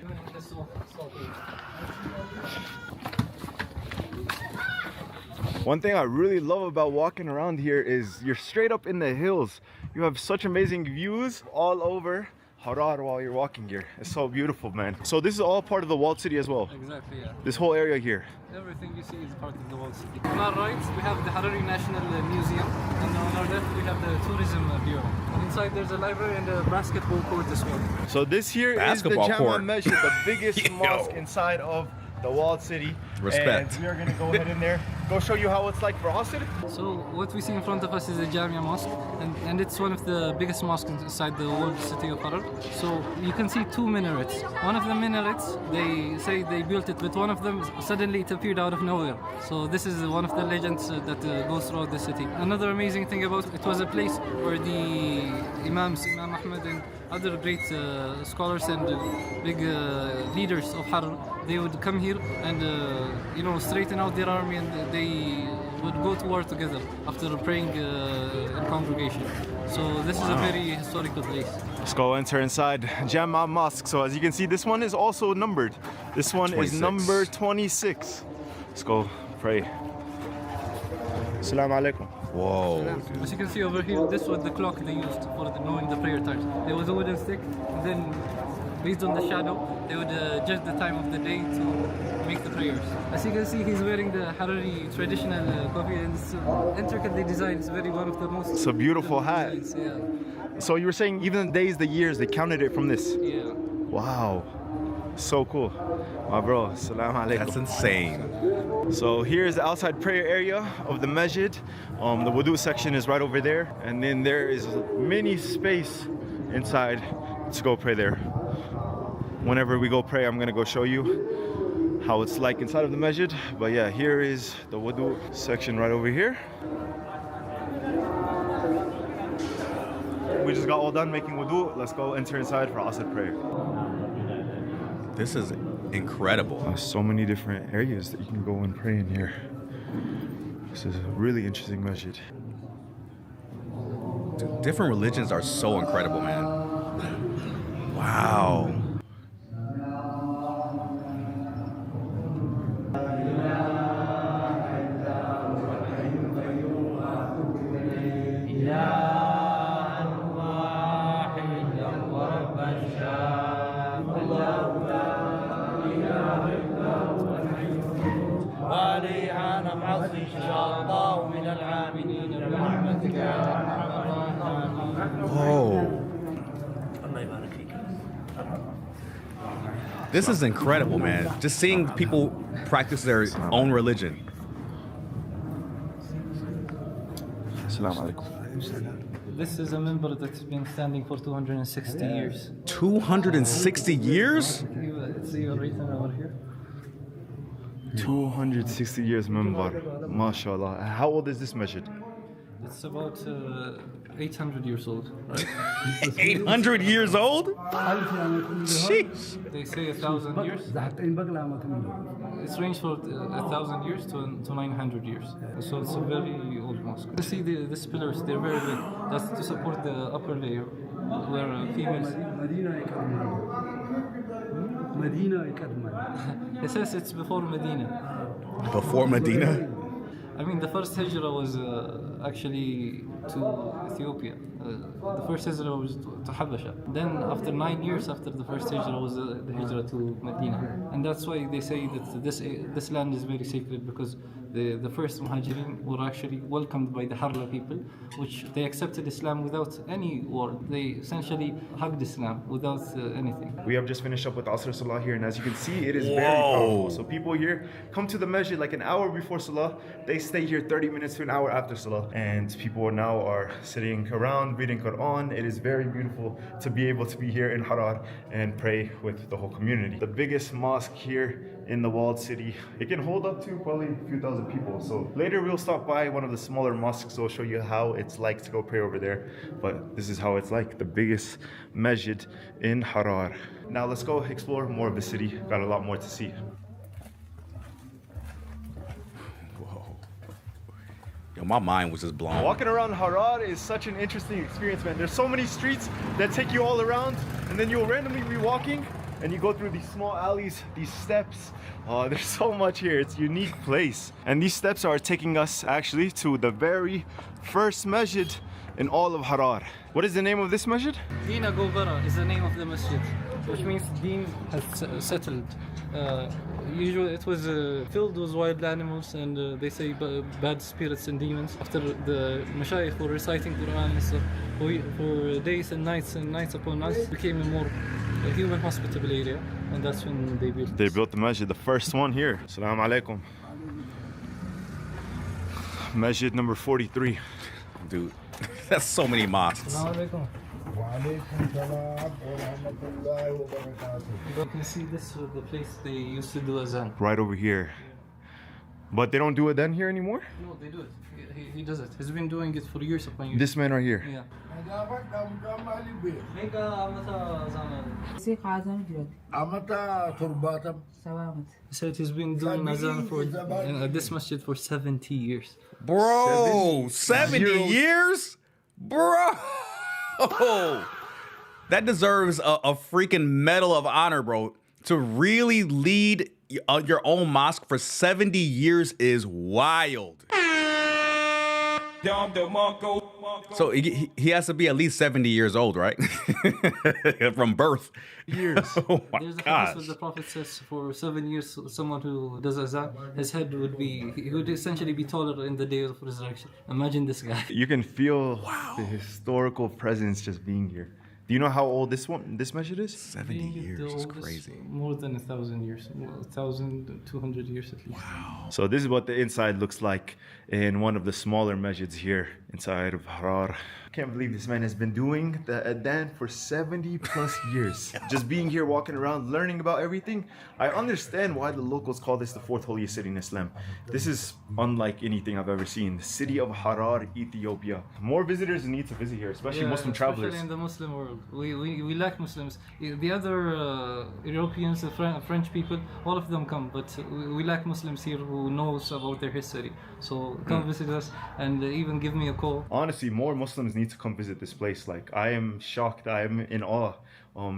One thing I really love about walking around here is you're straight up in the hills. You have such amazing views all over Harar while you're walking here. It's so beautiful, man. So this is all part of the walled city as well?
Exactly, yeah.
This whole area here?
Everything you see is part of the walled city. On our right, we have the Harari National Museum. And on our left, we have the Tourism Bureau. And inside, there's a library and a basketball court as well.
So this here is the Jama Masjid, the biggest mosque inside of the walled city.
Respect.
And we are going to go ahead in there, go show you how it's like for Asr.
So what we see in front of us is a Jamia mosque, and it's one of the biggest mosques inside the walled city of Harar. So you can see 2 minarets. One of the minarets, they say they built it, but one of them suddenly it appeared out of nowhere. So this is one of the legends that goes throughout the city. Another amazing thing about it was a place where the Imams, Imam Ahmed and other great scholars and big leaders of Harar, they would come here and straighten out their army, and they would go to war together after praying in congregation. So this is a very historical place.
Let's go enter inside Jama Mosque. So as you can see, this one is also numbered. This one 26. Is number 26. Let's go pray. Assalamu alaikum.
Whoa.
As you can see over here, this was the clock they used for knowing the prayer times. There was a wooden stick, and then based on the shadow, they would judge the time of the day to make the prayers. As you can see, he's wearing the Harari traditional coffee, and it's intricately designed. It's one of the most...
It's a beautiful hat.
Designs, yeah.
So you were saying even the days, the years, they counted it from this?
Yeah.
Wow. So cool. My bro, assalamu alaikum.
That's insane.
So here's the outside prayer area of the masjid. The wudu section is right over there. And then there is mini space inside to go pray there. Whenever we go pray, I'm gonna go show you how it's like inside of the masjid. But yeah, here is the wudu section right over here. We just got all done making wudu. Let's go enter inside for Asr prayer.
This is incredible.
There's so many different areas that you can go and pray in here. This is a really interesting masjid.
Dude, different religions are so incredible, man. Wow. Whoa. This is incredible, man. Just seeing people practice their own religion.
Assalamu alaikum.
This is a member that's been standing for 260 years.
260 years?
It's even written over here.
260 years member. MashaAllah. How old is this masjid?
It's about 800 years old, right?
800 years old? Jeez.
They say 1,000 years. It's ranged from 1,000 years to 900 years. So it's a very old mosque. You see these pillars, they're very big. That's to support the upper layer where females... It says it's before Medina.
Before Medina?
I mean, the first hijrah was actually to Ethiopia. The first hijrah was to Habasha. Then after 9 years after the first hijrah was the hijrah to Medina. And that's why they say that this land is very sacred, because the first Muhajirin were actually welcomed by the Harla people, which they accepted Islam without any war. They essentially hugged Islam without anything.
We have just finished up with Asr Salah here, and as you can see, it is very powerful. So people here come to the masjid like an hour before Salah. They stay here 30 minutes to an hour after Salah. And people now are sitting around reading Quran. It is very beautiful to be able to be here in Harar and pray with the whole community. The biggest mosque here in the walled city. It can hold up to probably a few thousand people. So later we'll stop by one of the smaller mosques. So I'll show you how it's like to go pray over there. But this is how it's like, the biggest masjid in Harar. Now let's go explore more of the city. Got a lot more to see.
Whoa. Yo, my mind was just blown.
Walking around Harar is such an interesting experience, man. There's so many streets that take you all around, and then you'll randomly be walking and you go through these small alleys, these steps. Oh, there's so much here. It's a unique place. And these steps are taking us actually to the very first masjid in all of Harar. What is the name of this masjid?
Dina Gobara is the name of the masjid, which means Deen has settled. Usually it was filled with wild animals and they say bad spirits and demons. After the mashayikh were reciting Quran for days and nights upon nights, it became a more human hospitable area, and that's when they built
the masjid, the first one here. Assalamu alaikum. Masjid number 43.
Dude, that's so many mosques.
You can see this was the place they used to do azan.
Right over here. But they don't do it then here anymore?
No, they do it. He does it. He's been doing it for years upon years.
This man right here.
Yeah. So he's been doing azan for this masjid for 70 years.
Bro, 70 years? Bro. That deserves a freaking medal of honor, bro. To really lead your own mosque for 70 years is wild. So he has to be at least 70 years old, right? From birth.
Years.
Oh my
There's a
gosh.
hadith where the Prophet says for 7 years, someone who does azan, his head he would essentially be taller in the day of resurrection. Imagine this guy.
You can feel the historical presence just being here. Do you know how old this masjid is?
70 years is crazy.
More than 1,000 years, 1,200 years at least.
Wow.
So this is what the inside looks like in one of the smaller masjids here inside of Harar. I can't believe this man has been doing the adhan for 70 plus years. Just being here, walking around, learning about everything. I understand why the locals call this the fourth holiest city in Islam. This is unlike anything I've ever seen. The city of Harar, Ethiopia. More visitors need to visit here, especially Muslim travelers.
Especially in the Muslim world. We lack Muslims. The other Europeans, the French people, all of them come, but we lack Muslims here who knows about their history. So come visit us and even give me a call.
Honestly, more Muslims need to come visit this place. Like, I am shocked, I am in awe.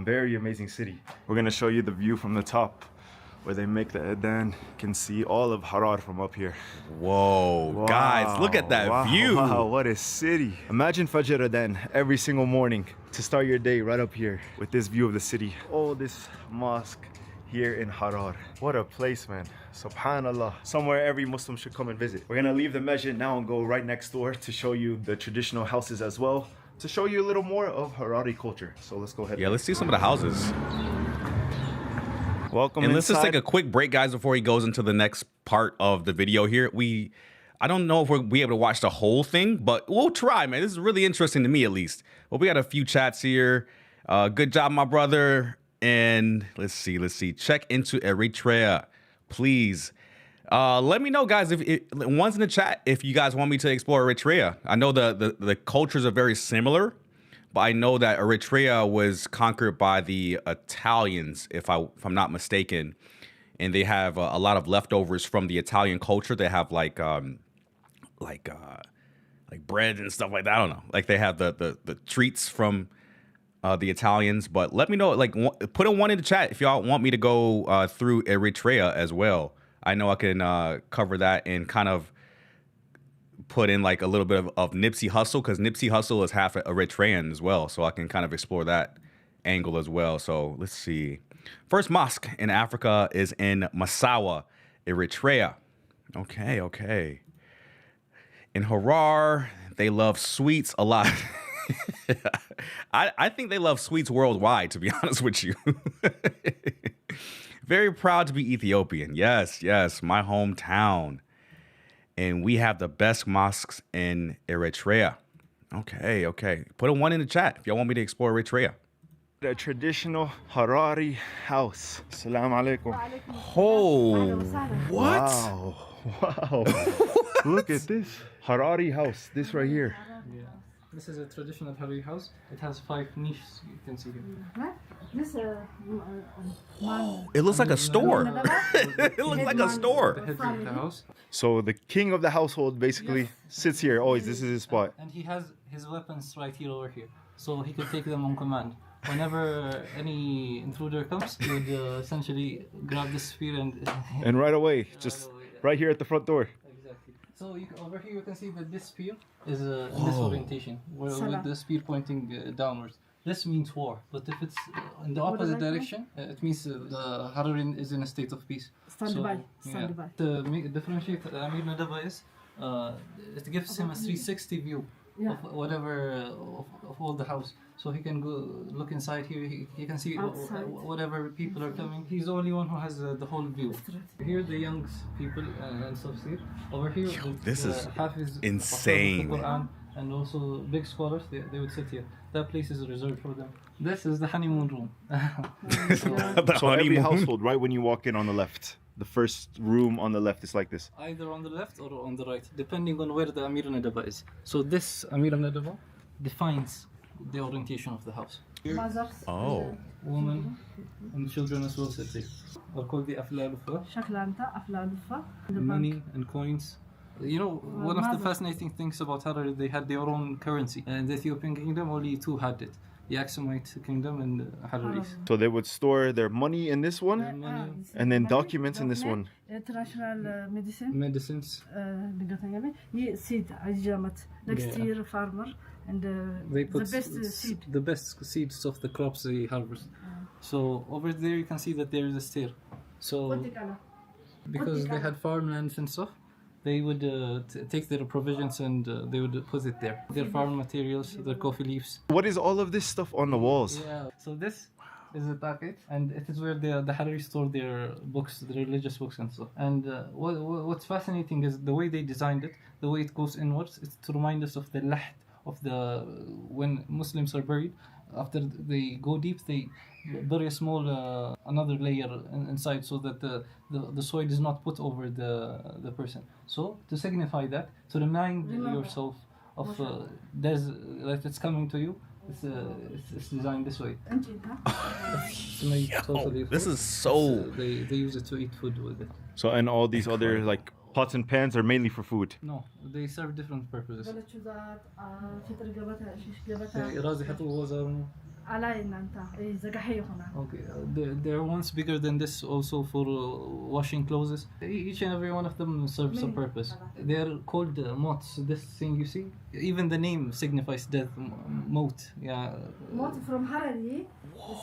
Very amazing city. We're gonna show you the view from the top where they make the adhan. You can see all of Harar from up here.
Whoa,
Wow,
guys, look at that view.
Wow, what a city. Imagine Fajr adhan every single morning to start your day right up here with this view of the city. Oldest mosque here in Harar. What a place, man. Subhanallah. Somewhere every Muslim should come and visit. We're gonna leave the masjid now and go right next door to show you the traditional houses as well, to show you a little more of Harari culture. So let's go ahead.
Yeah, let's see some of the houses.
Welcome
and let's just
inside.
take a quick break, guys, before he goes into the next part of the video here. I don't know if we'll be able to watch the whole thing, but we'll try, man. This is really interesting to me, at least. Well, we got a few chats here. Good job, my brother. And let's see. Check into Eritrea, please. Let me know, guys, if one's in the chat, if you guys want me to explore Eritrea. I know the cultures are very similar, but I know that Eritrea was conquered by the Italians, if I'm not mistaken, and they have a lot of leftovers from the Italian culture. They have like bread and stuff like that. I don't know. Like they have the treats from the Italians. But let me know. Like, put a one in the chat if y'all want me to go through Eritrea as well. I know I can cover that and kind of put in like a little bit of Nipsey Hussle, because Nipsey Hussle is half Eritrean as well. So I can kind of explore that angle as well. So let's see. First mosque in Africa is in Massawa, Eritrea. Okay. In Harar, they love sweets a lot. I think they love sweets worldwide, to be honest with you. Very proud to be Ethiopian. Yes, my hometown. And we have the best mosques in Eritrea. Okay. Put a 1 in the chat if y'all want me to explore Eritrea.
A traditional Harari house. Assalamu alaikum.
Oh, what?
Wow. Look at this. Harari house, this right here.
Yeah. This is a traditional Harari house. It has 5 niches, you can see here.
It looks like a store. It looks like a store.
The head of the house.
So the king of the household basically sits here always. This is his spot.
And he has his weapons right here over here. So he could take them on command. Whenever any intruder comes, he would essentially grab the spear
And right away, just right here at the front door.
Exactly. So over here you can see that this spear is in this orientation, with the spear pointing downwards. This means war, but if it's in the opposite direction, it means the Harari is in a state of peace.
Stand by.
To differentiate Amir Nadaba is, it gives him a 360 view of whatever, of all the house. So he can go look inside here, he can see whatever people are coming. He's the only one who has the whole view. Here the young people and stuff here. Over here,
this is
Hafiz,
insane.
Quran, and also big scholars, they would sit here. That place is reserved for them. This is the honeymoon room.
So every household, right when you walk in on the left, the first room on the left is like this.
Either on the left or on the right, depending on where the Amir Nadaba is. So this Amir Nadaba defines the orientation of the house.
Oh.
Women and children as well sit here. Are called the Aflalufa. Money and coins. You know, one of the fascinating things about Harari, they had their own currency. And the Ethiopian kingdom, only 2 had it. The Aksumite kingdom and Hararis.
So they would store their money in this one, and then documents in this one.
International
Medicines.
Seed, next year farmer, and
they put
the best seed.
The best seeds of the crops they harvest. So over there you can see that there is a stair. So because they had farmlands and stuff, they would take their provisions and they would put it there. Their farm materials, their coffee leaves.
What is all of this stuff on the walls?
Yeah. So this is a packet, and it is where the Harari store their books, the religious books and stuff. And what's fascinating is the way they designed it, the way it goes inwards. It's to remind us of the laht of when Muslims are buried. After they go deep, they bury a small another layer inside, so that the soil is not put over the person. So to signify that, to remind yourself of that it's coming to you. It's designed this way.
This is so.
They use it to eat food with it.
So and all these other like pots and pans are mainly for food.
No, they serve different purposes. Okay, they're ones bigger than this also for washing clothes. Each and every one of them serves a purpose. They're called mots. This thing you see, even the name signifies death. Mot, yeah.
Mot from Harari.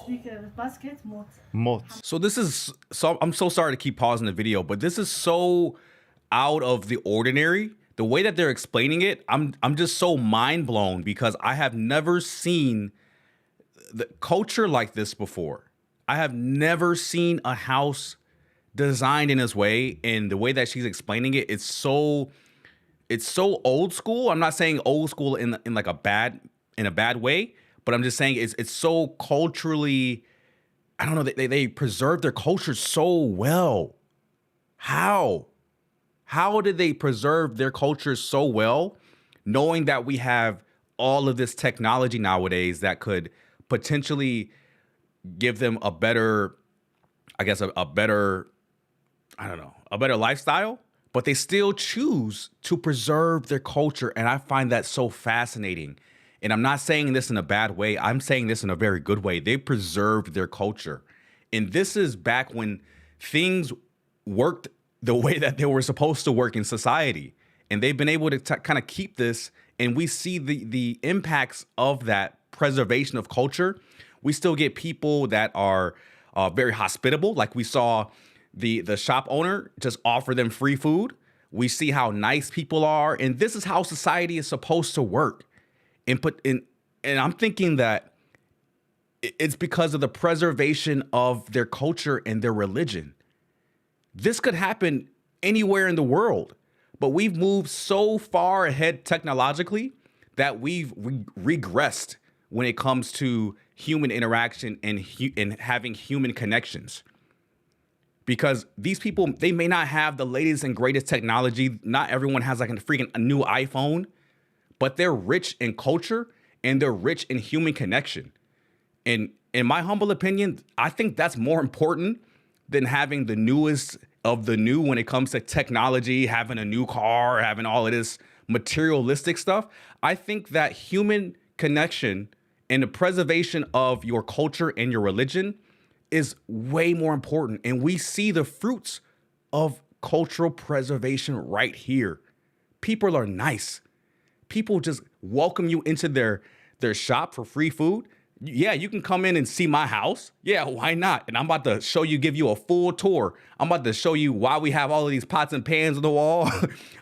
Speak basket mot.
Mot.
So this is so. I'm so sorry to keep pausing the video, but this is so out of the ordinary. The way that they're explaining it, I'm just so mind blown, because I have never seen the culture like this before. I have never seen a house designed in this way, and the way that she's explaining it, it's so old school. I'm not saying old school in like a bad way, but I'm just saying it's so culturally, I don't know, they preserve their culture so well. How did they preserve their culture so well, knowing that we have all of this technology nowadays that could potentially give them a better, I guess, a better lifestyle, but they still choose to preserve their culture. And I find that so fascinating. And I'm not saying this in a bad way. I'm saying this in a very good way. They preserved their culture. And this is back when things worked the way that they were supposed to work in society. And they've been able to kind of keep this, and we see the impacts of that preservation of culture. We still get people that are very hospitable, like we saw the shop owner just offer them free food. We see how nice people are, and this is how society is supposed to work. And I'm thinking that it's because of the preservation of their culture and their religion. This could happen anywhere in the world, but we've moved so far ahead technologically that we've regressed when it comes to human interaction and having human connections. Because these people, they may not have the latest and greatest technology. Not everyone has like a new iPhone, but they're rich in culture and they're rich in human connection. And in my humble opinion, I think that's more important than having the newest of the new when it comes to technology, having a new car, having all of this materialistic stuff. I think that human connection and the preservation of your culture and your religion is way more important. And we see the fruits of cultural preservation right here. People are nice. People just welcome you into their shop for free food. Yeah, you can come in and see my house. Yeah, why not? And I'm about to give you a full tour. I'm about to show you why we have all of these pots and pans on the wall.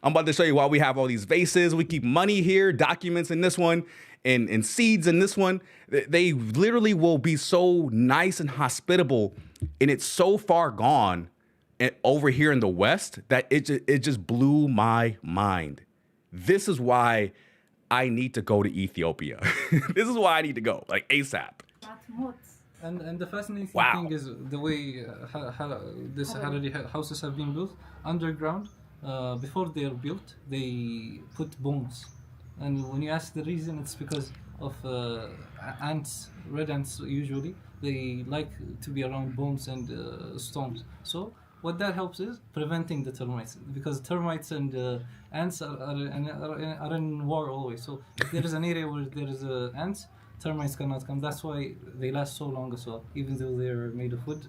I'm about to show you why we have all these vases. We keep money here, documents in this one, and seeds in this one. They literally will be so nice and hospitable, and it's so far gone over here in the West that it just blew my mind. This is why I need to go to Ethiopia. This is why I need to go, like ASAP.
And the fascinating thing is the way this Harari houses have been built underground. Before they are built, they put bones. And when you ask the reason, it's because of ants, red ants usually. They like to be around bones and stones. So what that helps is preventing the termites, because termites and ants are in war always. So if there is an area where there is ants, termites cannot come. That's why they last so long as well. Even though they're made of wood,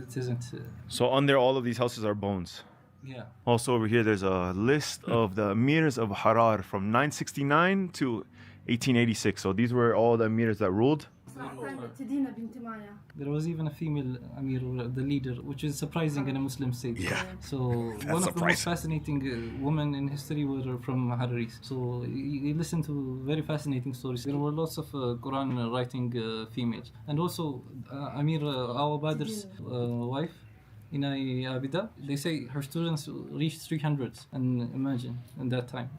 it isn't.
So under all of these houses are bones.
Yeah.
Also over here, there's a list of the emirs of Harar from 969 to 1886. So these were all the emirs that ruled.
There was even a female Amir, the leader, which is surprising in a Muslim state.
Yeah.
So one of the most fascinating women in history were from Harari. So you listen to very fascinating stories. There were lots of Quran writing females. And also Amir Awabadir's wife, Inai Abida, they say her students reached 300, and imagine in that time,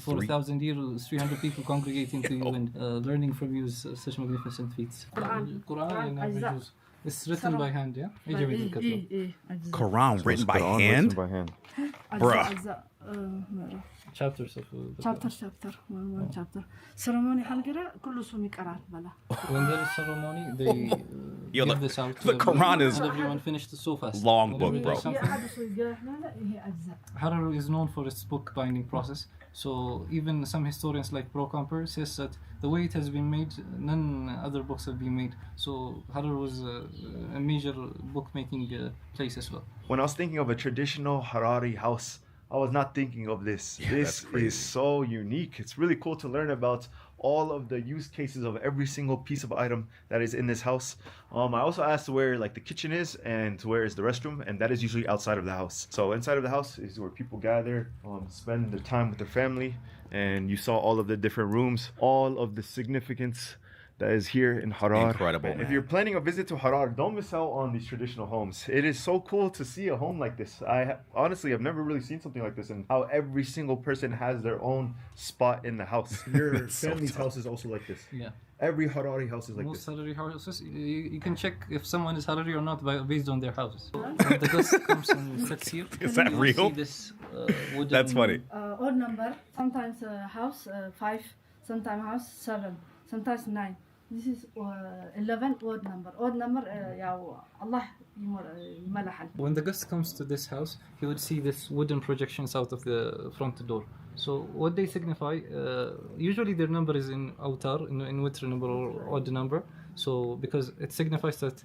for 1,000 years, 300 people congregating to you and learning from you is such magnificent feats. Quran, it's written by hand, yeah?
Quran written by hand? Bruh.
Chapters of
chapter one chapter ceremony halgara kullu sum يقرأ bala.
When there is ceremony, they give this out.
The Quran is
and everyone finished so fast.
Long book, bro.
Harar is known for its book binding process. So even some historians like Procomper says that the way it has been made, none other books have been made. So Harar was a major bookmaking place as well.
When I was thinking of a traditional Harari house, I was not thinking of this.
Yeah,
this is so unique. It's really cool to learn about all of the use cases of every single piece of item that is in this house. I also asked where like the kitchen is and where is the restroom, and that is usually outside of the house. So inside of the house is where people gather, spend their time with their family, and you saw all of the different rooms, all of the significance that is here in Harar.
Incredible,
If
man.
you're planning a visit to Harar, don't miss out on these traditional homes. It is so cool to see a home like this. Honestly have never really seen something like this, and how every single person has their own spot in the house. Your family's house is also like this.
Yeah.
Every Harari house is like
Most
this.
Harari houses, you can check if someone is Harari or not based on their houses. When the dust comes and sets here,
Is that
you
real?
see this wooden...
That's funny.
Odd number, sometimes house 5, sometimes house 7, sometimes 9. This is 11 odd number. Odd number, Allah يملحن.
When the guest comes to this house, he would see this wooden projections out of the front door. So what they signify, usually their number is in autar, in witr number or odd number. So because it signifies that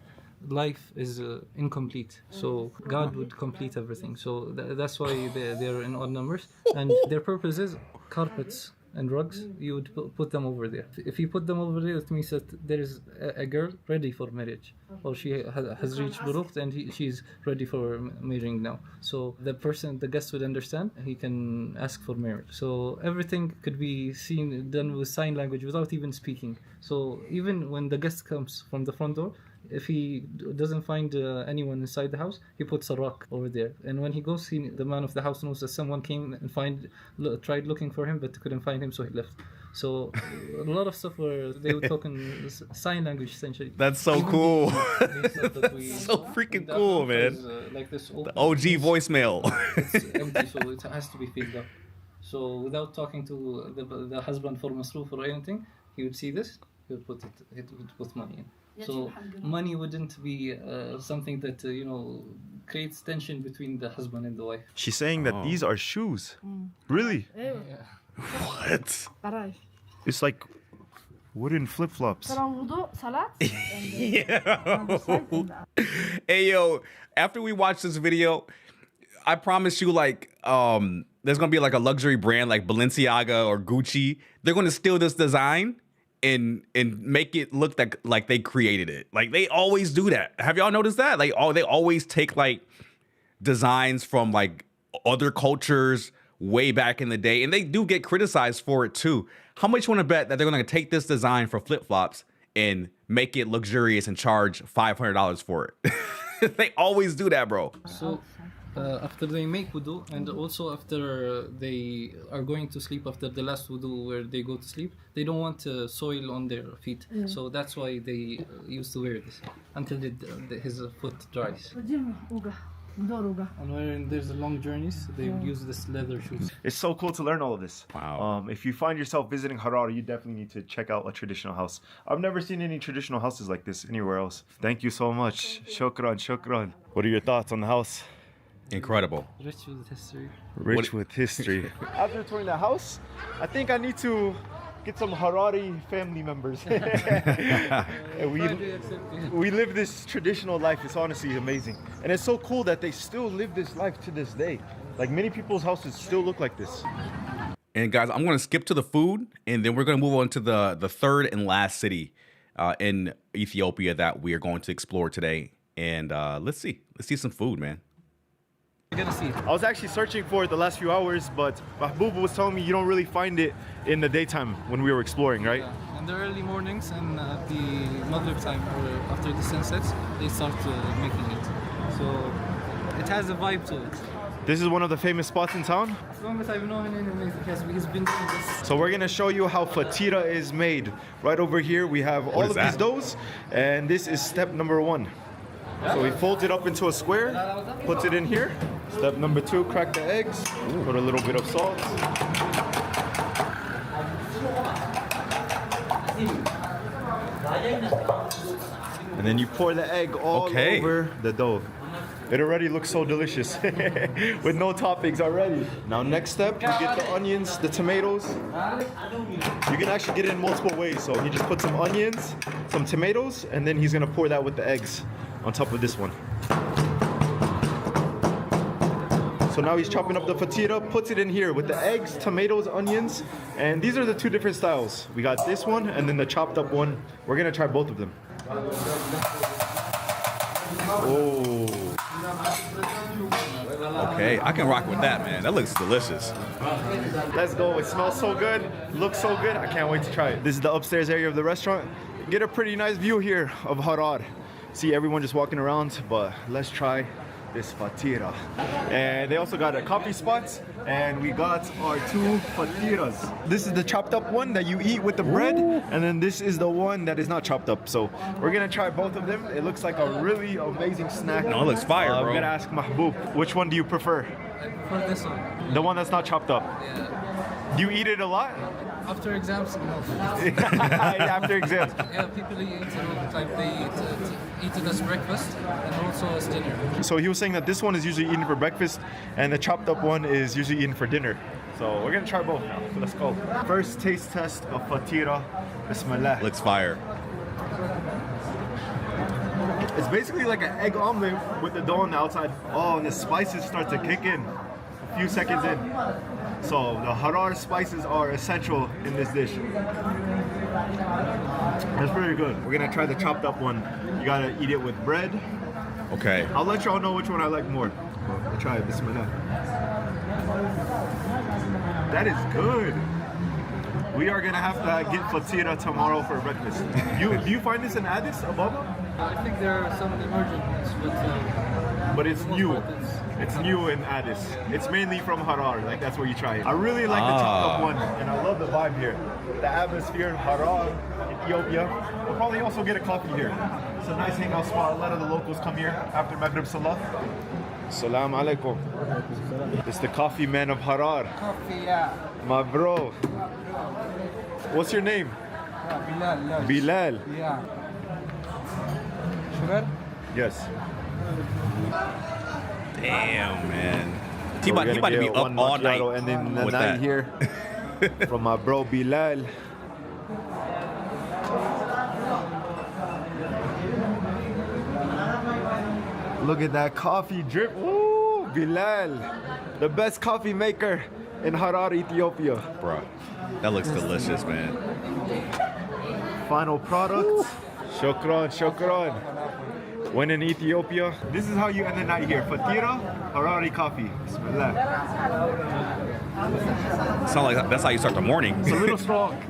life is incomplete. So God would complete everything. So that's why they're in odd numbers. And their purpose is carpets and rugs. You would put them over there. If you put them over there, it means that there is a girl ready for marriage, or she has reached bulugh and she's ready for marrying now. So the guest would understand. He can ask for marriage. So everything could be done with sign language without even speaking. So even when the guest comes from the front door, if he doesn't find anyone inside the house, he puts a rock over there. And when he goes, the man of the house knows that someone came and tried looking for him, but couldn't find him, so he left. So a lot of stuff where they would talk in sign language, essentially.
That's so cool. So freaking cool, man.
Like this
the OG voicemail.
It's empty, so it has to be filled up. So without talking to the husband for masroof or anything, he would see this, he would put money in. So money wouldn't be something that creates tension between the husband and the wife.
She's saying that these are shoes. Really?
What?
It's like wooden flip-flops.
Hey yo, after we watch this video, I promise you, like, there's gonna be like a luxury brand like Balenciaga or Gucci. They're gonna steal this design and make it look like they created it. Like, they always do that. Have y'all noticed that? Like, they always take like designs from like other cultures way back in the day, and they do get criticized for it too. How much you want to bet that they're going to take this design for flip-flops and make it luxurious and charge $500 for it? They always do that, bro.
So after they make wudu, and also after they are going to sleep, after the last wudu where they go to sleep, they don't want soil on their feet. So that's why they used to wear this until his foot dries. And when there's long journeys, they use this leather shoes.
It's so cool to learn all of this.
Wow.
If you find yourself visiting Harar, you definitely need to check out a traditional house. I've never seen any traditional houses like this anywhere else. Thank you so much. Shukran, shukran. What are your thoughts on the house?
Incredible.
Rich with history.
Rich with history. After touring the house, I think I need to get some Harari family members. We live this traditional life. It's honestly amazing. And it's so cool that they still live this life to this day. Like, many people's houses still look like this.
And guys, I'm going to skip to the food, and then we're going to move on to the third and last city in Ethiopia that we are going to explore today. And let's see some food, man.
I was actually searching for it the last few hours, but Mahbub was telling me you don't really find it in the daytime when we were exploring, right?
Yeah. In the early mornings and at the Maghrib time, or after the sunsets, they start making it. So it has a vibe to it.
This is one of the famous spots in town?
As long as I've known him, he's been doing this.
So we're gonna show you how fatira is made. Right over here, we have all of these doughs, and this is step number 1. So he folds it up into a square, puts it in here. Step number 2, crack the eggs, put a little bit of salt. And then you pour the egg all over the dough. It already looks so delicious with no toppings already. Now next step, you get the onions, the tomatoes. You can actually get it in multiple ways. So he just put some onions, some tomatoes, and then he's gonna pour that with the eggs on top of this one. So now he's chopping up the fatira, puts it in here with the eggs, tomatoes, onions, and these are the 2 different styles. We got this one and then the chopped up one. We're gonna try both of them. Oh.
Okay, I can rock with that, man. That looks delicious.
Let's go. It smells so good, looks so good. I can't wait to try it. This is the upstairs area of the restaurant. Get a pretty nice view here of Harar. See everyone just walking around, but let's try this fatira. And they also got a coffee spot, and we got our 2 fatiras. This is the chopped up one that you eat with the bread, and then this is the one that is not chopped up. So we're gonna try both of them. It looks like a really amazing snack.
No, it looks fire, bro.
I'm gonna ask Mahbub, which one do you prefer?
I prefer this one.
The one that's not chopped up.
Yeah.
Do you eat it a lot?
After exams, no.
After exams.
Yeah, people eat it all the time. They eat it as breakfast and also as dinner.
So he was saying that this one is usually eaten for breakfast and the chopped up one is usually eaten for dinner. So we're gonna try both now. So let's go. First taste test of fatira. Bismillah.
Looks fire.
It's basically like an egg omelet with the dough on the outside. Oh, and the spices start to kick in a few seconds in. So the Harar spices are essential in this dish. That's pretty good. We're gonna try the chopped up one. You gotta eat it with bread.
Okay.
I'll let y'all know which one I like more. I'll try it. Bismillah. That is good. We are gonna have to get fatira tomorrow for breakfast. Do you find this in Addis Ababa?
I think there are some emerging ones,
But it's new. It's new in Addis. It's mainly from Harar. Like that's where you try it. I really like the chopped up one, and I love the vibe here. The atmosphere in Harar, Ethiopia. We'll probably also get a coffee here. It's a nice hangout spot. A lot of the locals come here after Maghrib Salah. Salam alaikum. It's the coffee man of Harar.
Coffee, yeah.
My bro. What's your name?
Bilal.
Bilal.
Yeah. Sugar?
Yes.
Damn, man.
So
He about to be up all night
and then the
with
night
that.
here from my bro Bilal. Look at that coffee drip. Woo, Bilal, the best coffee maker in Harar, Ethiopia.
Bro, that looks delicious, man.
Final products. Shukran, shukran. When in Ethiopia, this is how you end the night here. Fatira, Harari coffee. Bismillah.
Sound like that's how you start the morning.
It's a little strong.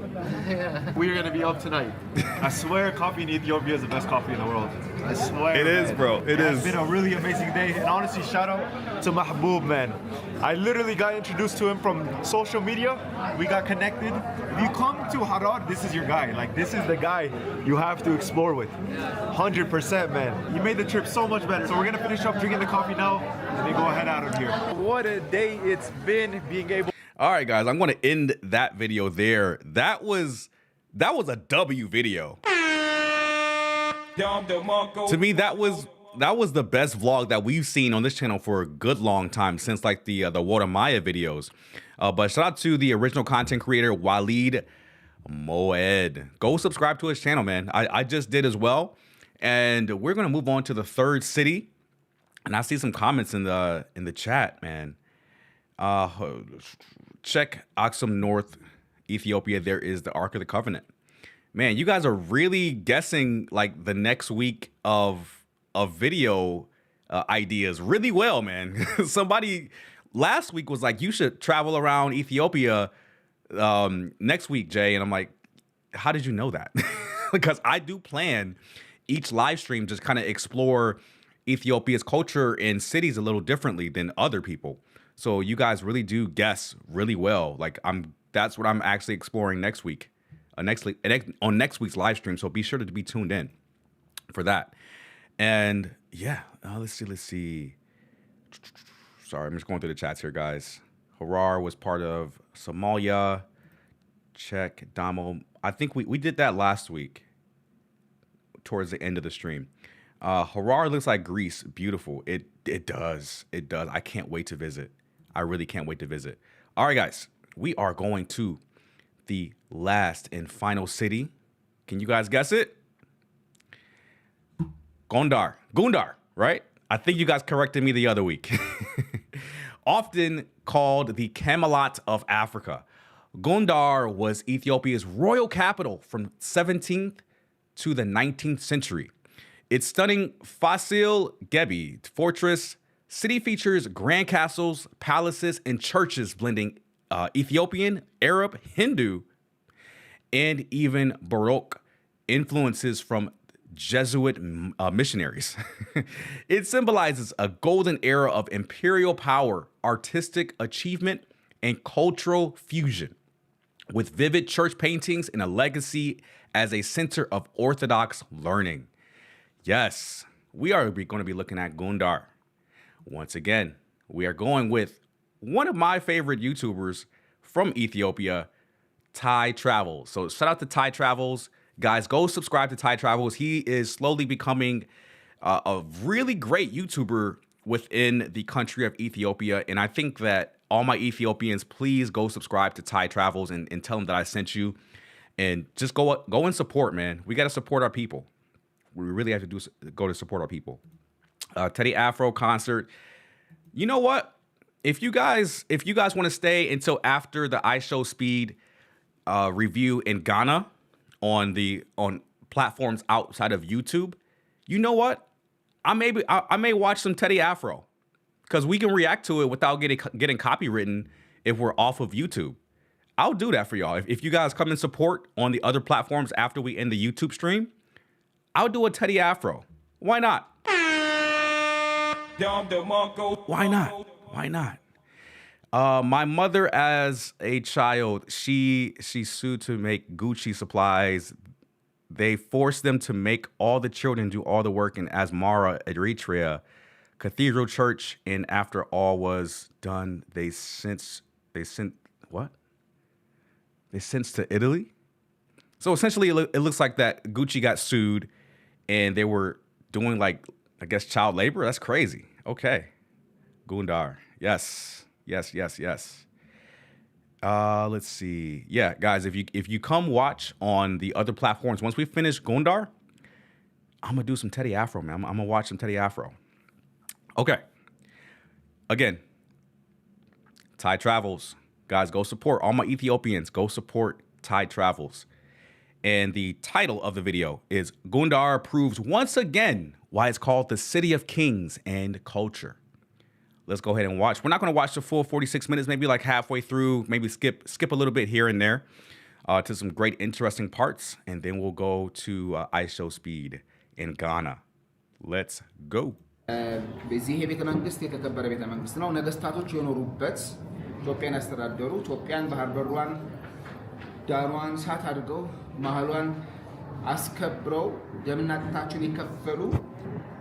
We are gonna be up tonight. I swear coffee in Ethiopia is the best coffee in the world. I swear.
It is, bro. It is.
It's been a really amazing day. And honestly, shout out to Mahbub, man. I literally got introduced to him from social media. We got connected. If you come to Harar, this is your guy. Like, this is the guy you have to explore with. 100%, man. He made the trip so much better. So we're gonna finish up drinking the coffee now and then go head out of here. What a day it's been being able.
All right, guys, I'm going to end that video there. That was a W video. To me, that was the best vlog that we've seen on this channel for a good long time, since like the Watermaya videos. But shout out to the original content creator, Walid Moed. Go subscribe to his channel, man. I just did as well. And we're going to move on to the third city. And I see some comments in the chat, man. Check Aksum North, Ethiopia. There is the Ark of the Covenant. Man, you guys are really guessing like the next week of video ideas really well, man. Somebody last week was like, you should travel around Ethiopia next week, Jay. And I'm like, how did you know that? Because I do plan each live stream just kind of explore Ethiopia's culture and cities a little differently than other people. So you guys really do guess really well. Like that's what I'm actually exploring next week, on next week's live stream. So be sure to be tuned in for that. And yeah, let's see. Sorry, I'm just going through the chats here, guys. Harar was part of Somalia. Check Damo. I think we did that last week towards the end of the stream. Harar looks like Greece. Beautiful. It does. It does. I can't wait to visit. I really can't wait to visit. All right, guys, we are going to the last and final city. Can you guys guess it? Gondar, right? I think you guys corrected me the other week. Often called the Camelot of Africa, Gondar was Ethiopia's royal capital from 17th to the 19th century. Its stunning Fasil Gebi fortress city features grand castles, palaces, and churches blending Ethiopian, Arab, Hindu, and even Baroque influences from Jesuit missionaries. It symbolizes a golden era of imperial power, artistic achievement, and cultural fusion, with vivid church paintings and a legacy as a center of Orthodox learning. Yes, we are going to be looking at Gondar. Once again, we are going with one of my favorite YouTubers from Ethiopia, Ty Travels. So shout out to Ty Travels. Guys, go subscribe to Ty Travels. He is slowly becoming a really great YouTuber within the country of Ethiopia. And I think that all my Ethiopians, please go subscribe to Ty Travels and tell him that I sent you. And just go and support, man. We got to support our people. we really have to go to support our people. Teddy Afro concert. You know what? If you guys want to stay until after the iShow Speed review in Ghana on platforms outside of YouTube, you know what? I may watch some Teddy Afro because we can react to it without getting copywritten if we're off of YouTube. I'll do that for y'all. If you guys come and support on the other platforms after we end the YouTube stream, I'll do a Teddy Afro. Why not? Why not? Why not? My mother, as a child, she sued to make Gucci supplies. They forced them to make all the children do all the work in Asmara, Eritrea, Cathedral Church, and after all was done, they sent what? They sent to Italy. So essentially, it looks like that Gucci got sued, and they were doing, like, I guess, child labor. That's crazy. Okay, Gondar. Yes. Let's see. Yeah, guys, if you come watch on the other platforms, once we finish Gondar, I'm gonna do some Teddy Afro, man. I'm gonna watch some Teddy Afro. Okay. Again, Thai Travels. Guys, go support all my Ethiopians. Go support Thai Travels. And the title of the video is Gondar proves once again why it's called the City of Kings and Culture. Let's go ahead and watch. We're not going to watch the full 46 minutes, maybe like halfway through, maybe skip a little bit here and there to some great, interesting parts. And then we'll go to iShow Speed in Ghana. Let's go.
በዚህ የቤተ መንግስት የተከበረ ቤተ መንግስት ነው። ነገስታቶች የኖሩበት ኢትዮጵያን ያስተዳደሩ ኢትዮጵያን ባህር በሯን ዳሯን ሳት አድርገው መሃሏን አስከብረው ደምና አጥንታቸውን የከፈሉ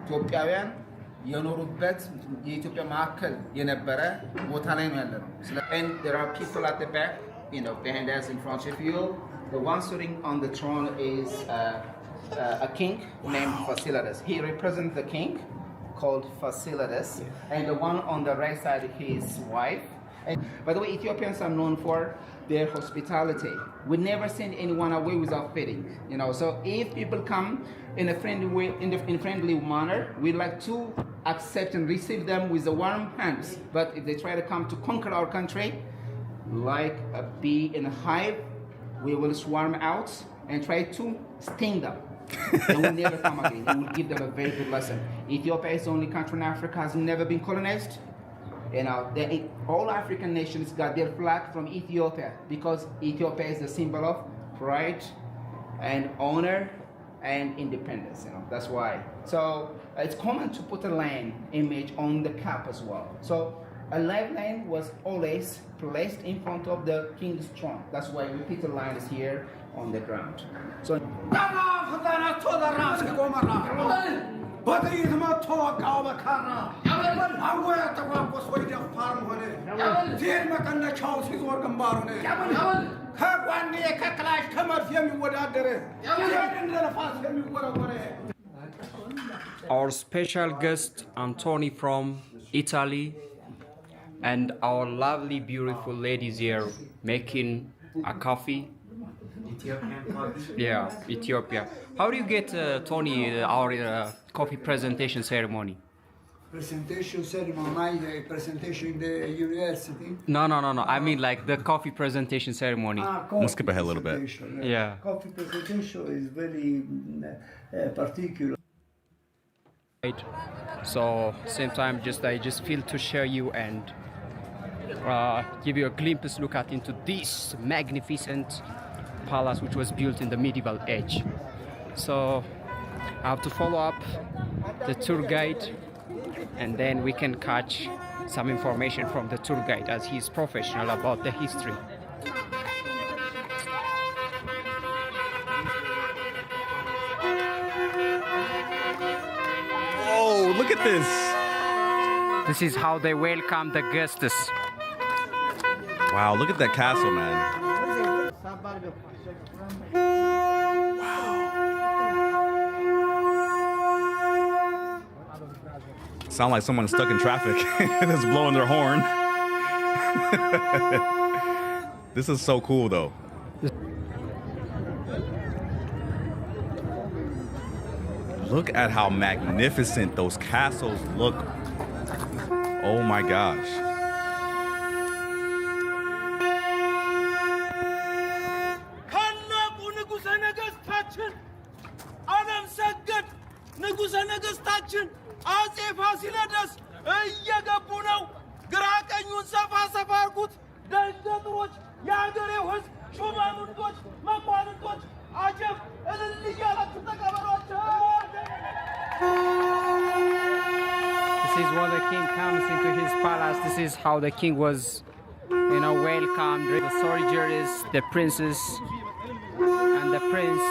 ኢትዮጵያውያን የኖሩበት የኢትዮጵያ ማዕከል የነበረ ቦታ ላይ ነው ያለነው። And there are people at the back, behind us, in front of you. The one sitting on the throne is a king named Fasilides. He represents the king called Fasilides, and the one on the right side, his wife. And by the way, Ethiopians are known for their hospitality. We never send anyone away without feeding. So if people come in a friendly way, in friendly manner, we like to accept and receive them with the warm hands. But if they try to come to conquer our country, like a bee in a hive, we will swarm out and try to sting them. They will never come again. We will give them a very good lesson. Ethiopia is the only country in Africa has never been colonized. All African nations got their flag from Ethiopia because Ethiopia is the symbol of pride and honor and independence. That's why. So it's common to put a lion image on the cap as well. So a live lion was always placed in front of the king's throne. That's why we put the lion is here on the ground. So በጥይት መጥቶ ወጋው በካራ አወ ተቋቆስ ወይ ደፋር ሆነ ዜር መቀነቻው ሲዞር ግንባሩ ነው ከጓኔ ከክላሽ ከመርፍ የሚወዳደር ዜር እንደ ነፋስ የሚወረወረ
Our special guest Anthony from Italy and our lovely beautiful ladies here making a coffee.
Ethiopian coffee?
Yeah, Ethiopia. How do you get, Tony, our coffee presentation ceremony?
Presentation ceremony, presentation in the university?
No. I mean like the coffee presentation ceremony.
We'll skip ahead a little bit.
Yeah.
Coffee presentation is very particular.
So same time, I just feel to share you and give you a glimpse look at into this magnificent palace which was built in the medieval age. So I have to follow up the tour guide and then we can catch some information from the tour guide as he's professional about the history.
Whoa, look at this.
This is how they welcome the guests.
Wow, look at that castle, man. Sound like someone stuck in traffic that's blowing their horn. This is so cool, though. Look at how magnificent those castles look. Oh my gosh.
This is when the king comes into his palace. This is how the king was, welcomed. The soldiers, the princess, and the prince.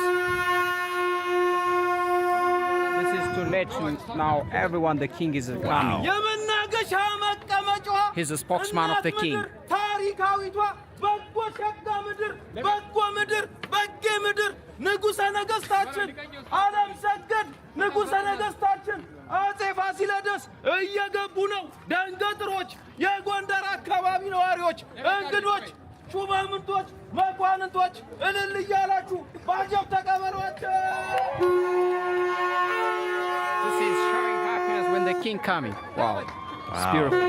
This is to let you now everyone the king is coming. He's the spokesman of the king.
አፄ ፋሲለደስ እየገቡ ነው። ደንገጥሮች፣ የጎንደር አካባቢ ነዋሪዎች፣ እንግዶች፣ ሹማምንቶች፣ መኳንንቶች እልል እያላችሁ ባጀብ ተቀበሏቸው።
This is showing happiness when the king coming. Wow. It's beautiful.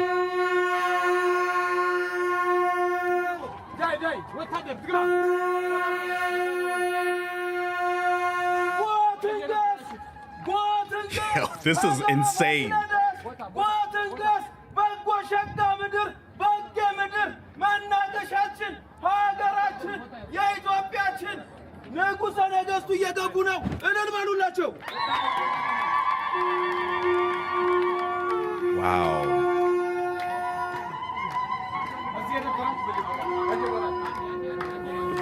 Yo, this is insane. Wow.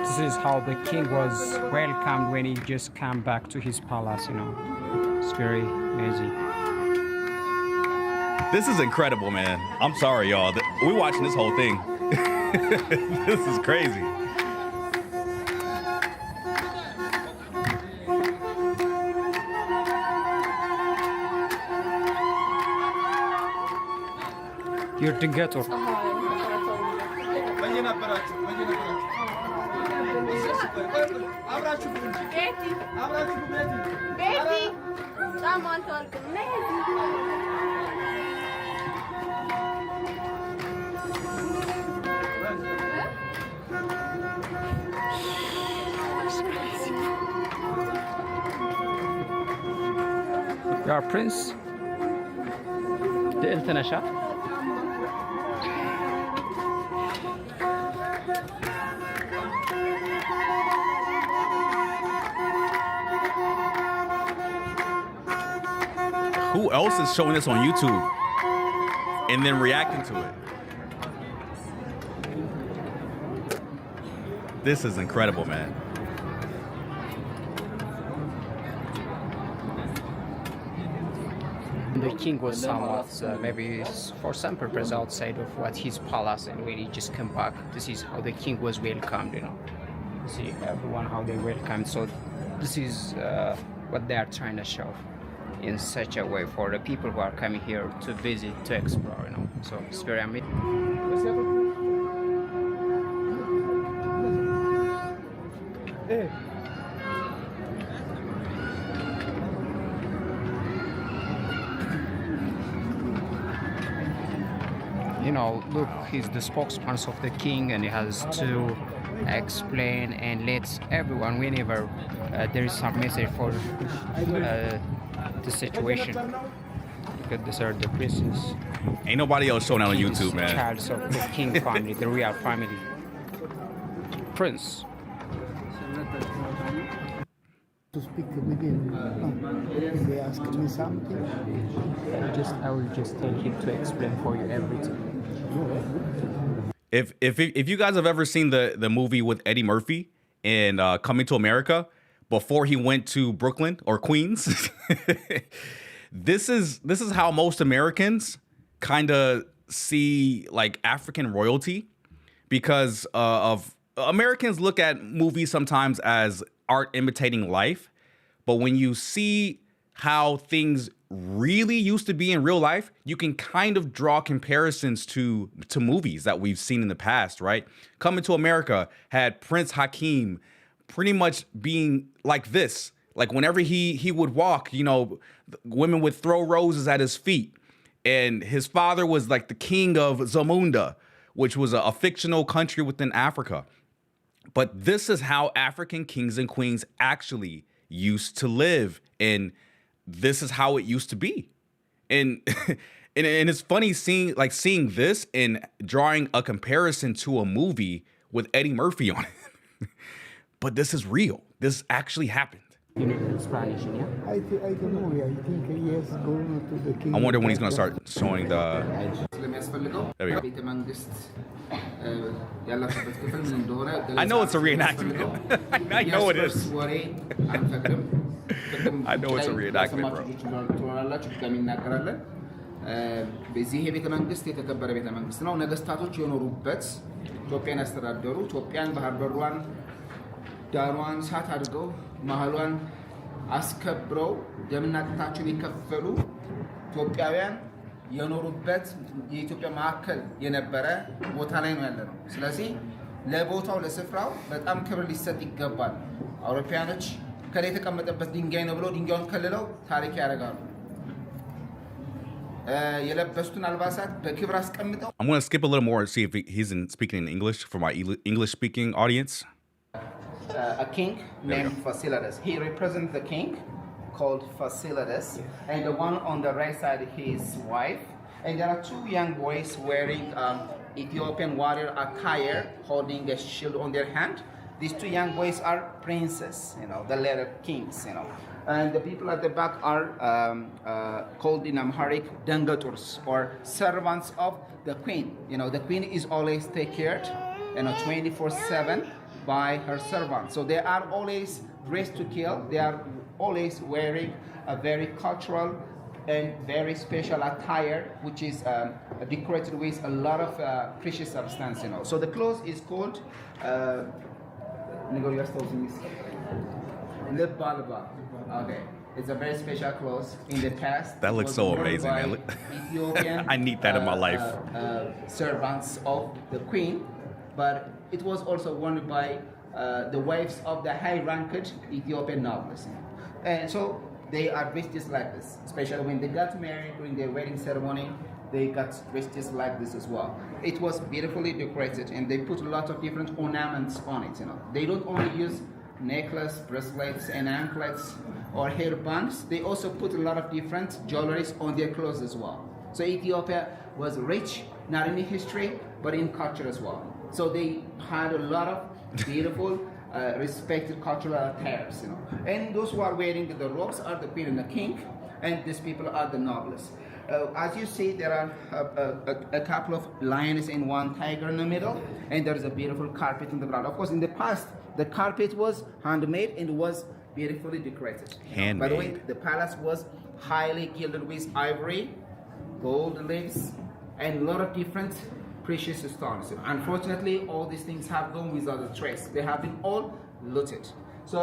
This is how the king was welcomed when he just came back to his palace, It's very amazing.
This is incredible, man. I'm sorry, y'all. We're watching this whole thing. This is crazy.
You're together. Your prince, the international.
Who else is showing this on YouTube and then reacting to it? This is incredible, man.
The king was somewhat, maybe for some purpose outside of what his palace, and when he just come back, this is how the king was welcomed, See everyone how they welcomed. So this is what they are trying to show in such a way for the people who are coming here to visit, to explore, So it's very amazing. Look, he's the spokesman of the king, and he has to explain and let everyone, whenever there is some message for the situation, because these are the princes.
Ain't nobody else showing that on YouTube, man.
Childs of the king family, the real family. Prince.
To speak within, they ask me something.
I will just tell him to explain for you everything.
If you guys have ever seen the movie with Eddie Murphy and Coming to America, before he went to Brooklyn or Queens, this is how most Americans kind of see like African royalty, because of Americans look at movies sometimes as art imitating life, but when you see how things really used to be in real life, you can kind of draw comparisons to movies that we've seen in the past, right? Coming to America had Prince Hakeem pretty much being like this, Like whenever he would walk, you know, women would throw roses at his feet. And his father was like the king of Zamunda, which was a fictional country within Africa. But this is how African kings and queens actually used to live. And this is how it used to be. And and it's funny seeing this and drawing a comparison to a movie with Eddie Murphy on it. But this is real. This actually happened.
I don't know. I think he has gone to the king.
I wonder when he's going to start showing the... There we go. I know it's a reenactment. I know it is. I know it's a reenactment, bro.
በዚህ የቤተ መንግስት የተከበረ ቤተ መንግስት ነው። ነገስታቶች የኖሩበት ኢትዮጵያን ያስተዳደሩ ኢትዮጵያን ባህር በሯን ዳሯን ሳት አድርገው መሃሏን አስከብረው ደምና አጥንታቸውን የከፈሉ ኢትዮጵያውያን የኖሩበት የኢትዮጵያ ማዕከል የነበረ ቦታ ላይ ነው ያለነው። ስለዚህ ለቦታው ለስፍራው በጣም ክብር ሊሰጥ ይገባል። አውሮፓውያኖች ከላይ የተቀመጠበት ድንጋይ ነው ብለው ድንጋዩን ከልለው ታሪክ ያደርጋሉ።
I'm going to skip a little more and see if he's speaking in English for my English-speaking audience.
A king named Fasilides. He represents the king called Fasilides, and the one on the right side, his wife. And there are two young boys wearing Ethiopian warrior attire, holding a shield on their hand. These two young boys are princes, you know, the later kings, you know. And the people at the back are called in Amharic dangaturs, or servants of the queen. You know, the queen is always taken care, you know, 24/7 by her servants. So they are always dressed to kill. They are always wearing a very cultural and very special attire, which is decorated with a lot of precious substance, you know. So the clothes is called okay. It's a very special clothes. In the past,
that looks so amazing, man.
Ethiopian,
I need that in my life.
Servants of the queen, but it was also worn by the wives of the high-ranked Ethiopian nobles. And so they are dressed just like this, especially when they got married during their wedding ceremony. They got dressed just like this as well. It was beautifully decorated, and they put a lot of different ornaments on it. You know, they don't only use necklace, bracelets, and anklets or hair bands. They also put a lot of different jewelries on their clothes as well. So Ethiopia was rich, not in history, but in culture as well. So they had a lot of beautiful, respected cultural attires, you know. And those who are wearing the robes are the queen and the king, and these people are the nobles. As you see, there are a couple of lions and one tiger in the middle, and there is a beautiful carpet in the ground. Of course, in the past, the carpet was handmade and was beautifully decorated.
Handmade.
By the way, the palace was highly gilded with ivory, gold leaves, and a lot of different precious stones. Unfortunately, all these things have gone without a trace. They have been all looted. So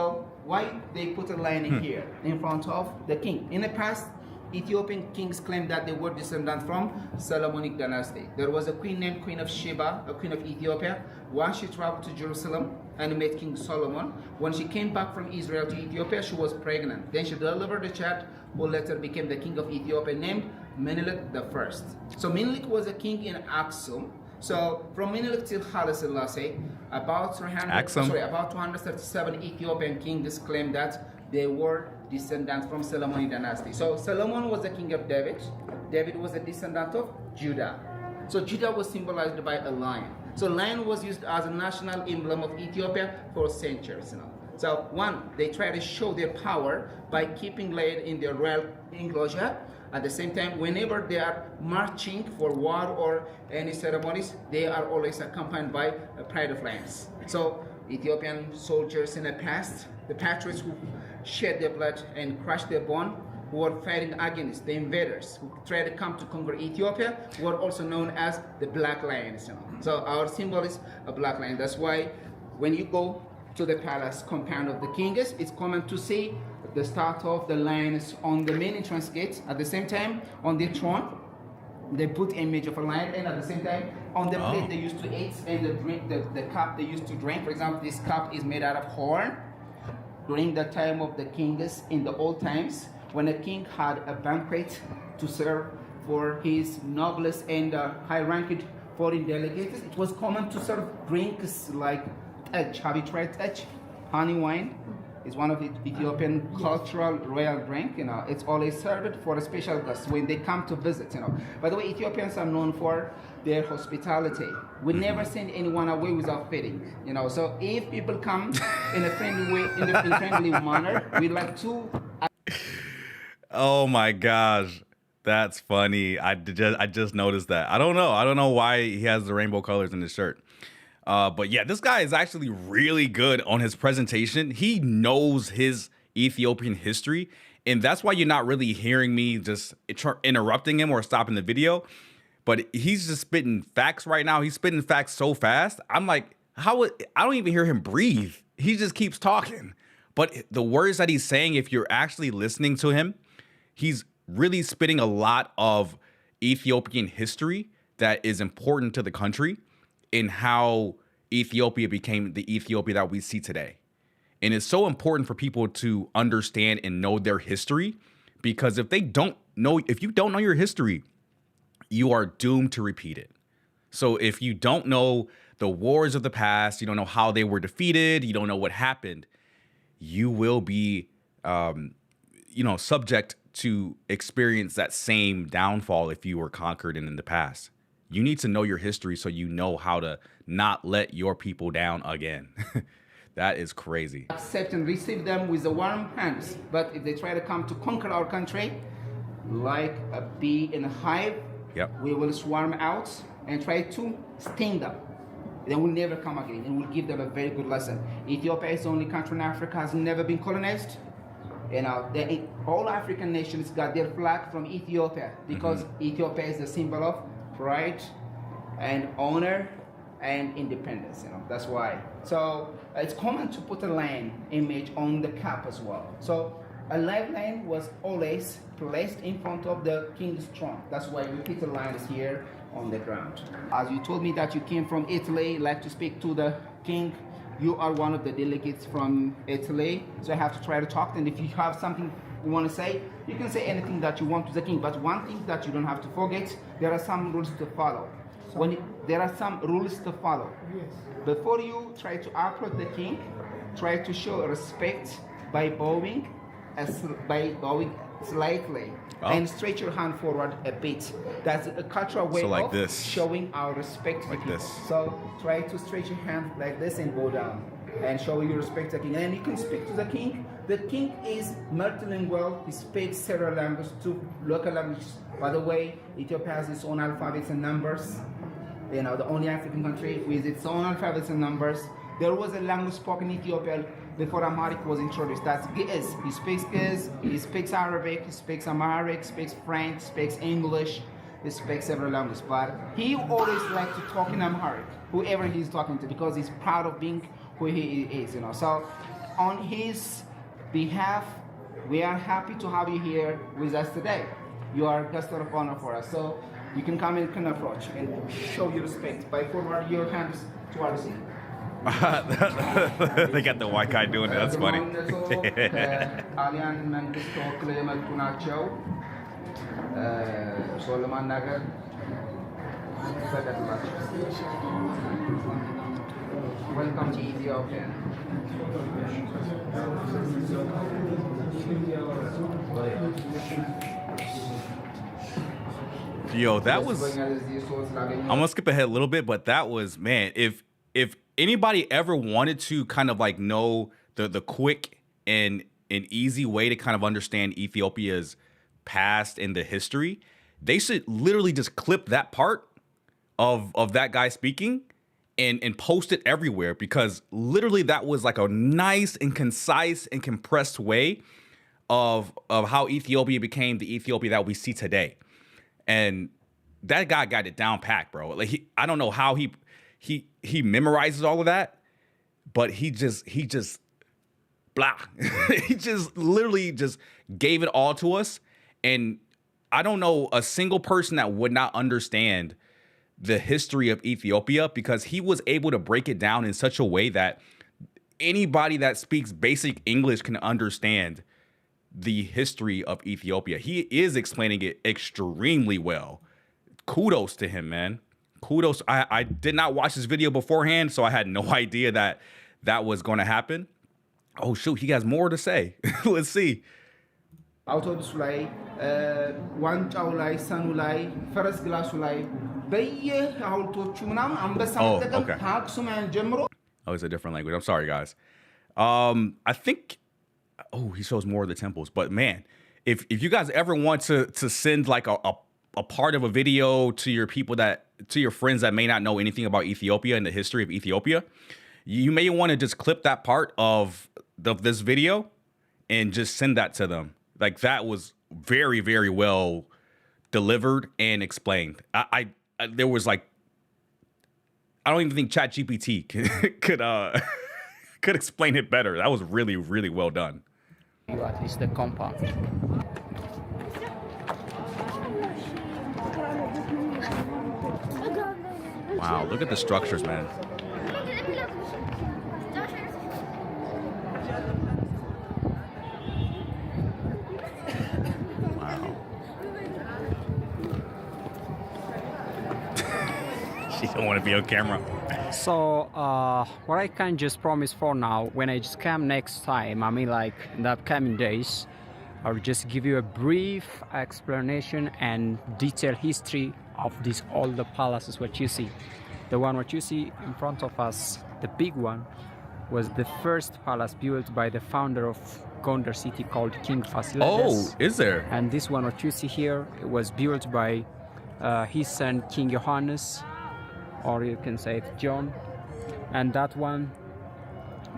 why they put a lion here in front of the king? In the past, Ethiopian kings claimed that they were descendants from Solomonic dynasty. There was a queen named Queen of Sheba, a queen of Ethiopia. Once she traveled to Jerusalem and met King Solomon. When she came back from Israel to Ethiopia, she was pregnant. Then she delivered a child who later became the king of Ethiopia, named Menelik I. So Menelik was a king in Aksum. So from Menelik till Haile Selassie, about 237 Ethiopian kings claimed that they were descendants from Solomonic dynasty. So Solomon was the king of David. David was a descendant of Judah. So Judah was symbolized by a lion. So lion was used as a national emblem of Ethiopia for centuries. You know. So one, they try to show their power by keeping lion in their royal enclosure. At the same time, whenever they are marching for war or any ceremonies, they are always accompanied by a pride of lions. So Ethiopian soldiers in the past, the patriots who shed their blood and crushed their bone, who were fighting against the invaders who tried to come to conquer Ethiopia, were also known as the Black Lions. You know. So our symbol is a black lion. That's why when you go to the palace compound of the kings, it's common to see the statue of the lions on the main entrance gate. At the same time, on the throne, they put image of a lion, and at the same time, on the plate they used to eat and the cup they used to drink. For example, this cup is made out of horn. during the time of the kings in the old times, when a king had a banquet to serve for his nobles and high-ranked foreign delegates, it was common to serve drinks like touch. Have you tried touch? Honey wine is one of the Ethiopian cultural royal drink. It's always served for a special guest when they come to visit. By the way, Ethiopians are known for their hospitality. We never send anyone away without feeding. So if people come in a friendly way, in a friendly manner, we like to.
Oh my gosh. That's funny. I just noticed that. I don't know why he has the rainbow colors in his shirt. But yeah, this guy is actually really good on his presentation. He knows his Ethiopian history. And that's why you're not really hearing me just interrupting him or stopping the video. But he's just spitting facts right now. He's spitting facts so fast. I'm like, I don't even hear him breathe. He just keeps talking. But the words that he's saying, if you're actually listening to him, he's really spitting a lot of Ethiopian history that is important to the country in how Ethiopia became the Ethiopia that we see today. And it's so important for people to understand and know their history, because if you don't know your history, you are doomed to repeat it. So if you don't know the wars of the past, you don't know how they were defeated, you don't know what happened, you will be, subject to experience that same downfall if you were conquered in the past. You need to know your history so you know how to not let your people down again. That is crazy.
Accept and receive them with the warm hands. But if they try to come to conquer our country, like a bee in a hive, we will swarm out and try to sting them. They will never come again, and we'll give them a very good lesson. Ethiopia is the only country in Africa has never been colonized. All African nations got their flag from Ethiopia because Ethiopia is the symbol of pride and honor and independence. That's why. So it's common to put a lion image on the cap as well. So a live lion was always placed in front of the king's throne. That's why we put the lions here on the ground. As you told me that you came from Italy, like to speak to the king. You are one of the delegates from Italy, so I have to try to talk. And if you have something you want to say, you can say anything that you want to the king. But one thing that you don't have to forget, there are some rules to follow. There are some rules to follow. Yes. Before you try to approach the king, try to show respect by bowing slightly and stretch your hand forward a bit. That's a cultural way of showing our respect to the king. So try to stretch your hand like this and go down and show your respect to the king. And you can speak to the king. The king is multilingual. He speaks several languages, two local languages. By the way, Ethiopia has its own alphabets and numbers. The only African country with its own alphabets and numbers. There was a language spoken in Ethiopia before Amharic was introduced. That's Ge'ez. He speaks Ge'ez, he speaks Arabic, he speaks Amharic, speaks French, speaks English, he speaks several languages. But he always likes to talk in Amharic, whoever he's talking to, because he's proud of being who he is. So on his behalf, we are happy to have you here with us today. You are a guest of honor for us. So you can come and can approach and show your respect by forward your hands towards him.
They got the white guy doing it. That's funny.
Welcome to Ethiopia.
Yo, that was. I'm gonna skip ahead a little bit, but that was, man. If anybody ever wanted to kind of like know the quick and easy way to kind of understand Ethiopia's past and the history, they should literally just clip that part of that guy speaking and post it everywhere, because literally that was like a nice and concise and compressed way of how Ethiopia became the Ethiopia that we see today. And that guy got it down packed, bro. Like I don't know how he memorizes all of that, but he just blah. He just literally just gave it all to us. And I don't know a single person that would not understand the history of Ethiopia, because he was able to break it down in such a way that anybody that speaks basic English can understand the history of Ethiopia. He is explaining it extremely well. Kudos to him, man. Kudos. I did not watch this video beforehand, so I had no idea that was going to happen. Oh, shoot. He has more to say. Let's see.
አውቶቡሱ ላይ ዋንጫው ላይ ሰኑ ላይ ፈረስ ግላሱ ላይ በየሐውልቶቹ ምናምን አንበሳ መጠቀም ከአክሱም ጀምሮ
Oh, it's a different language. I'm sorry, guys. I think he shows more of the temples. But man, if you guys ever want to send like a part of a video to your people to your friends that may not know anything about Ethiopia and the history of Ethiopia, you may want to just clip that part of this video and just send that to them. Like that was very, very well delivered and explained. I there was like, I don't even think ChatGPT could explain it better. That was really, really well done.
At least the compound.
Wow, look at the structures, man. She don't want to be on camera.
So what I can just promise for now, when I just come next time, I mean like in the upcoming days, I'll just give you a brief explanation and detailed history of these all the palaces what you see. The one what you see in front of us, the big one, was the first palace built by the founder of Gondar city called King Fasilides.
Oh, is there?
And this one what you see here, it was built by his son King Johannes, or you can say it John. And that one,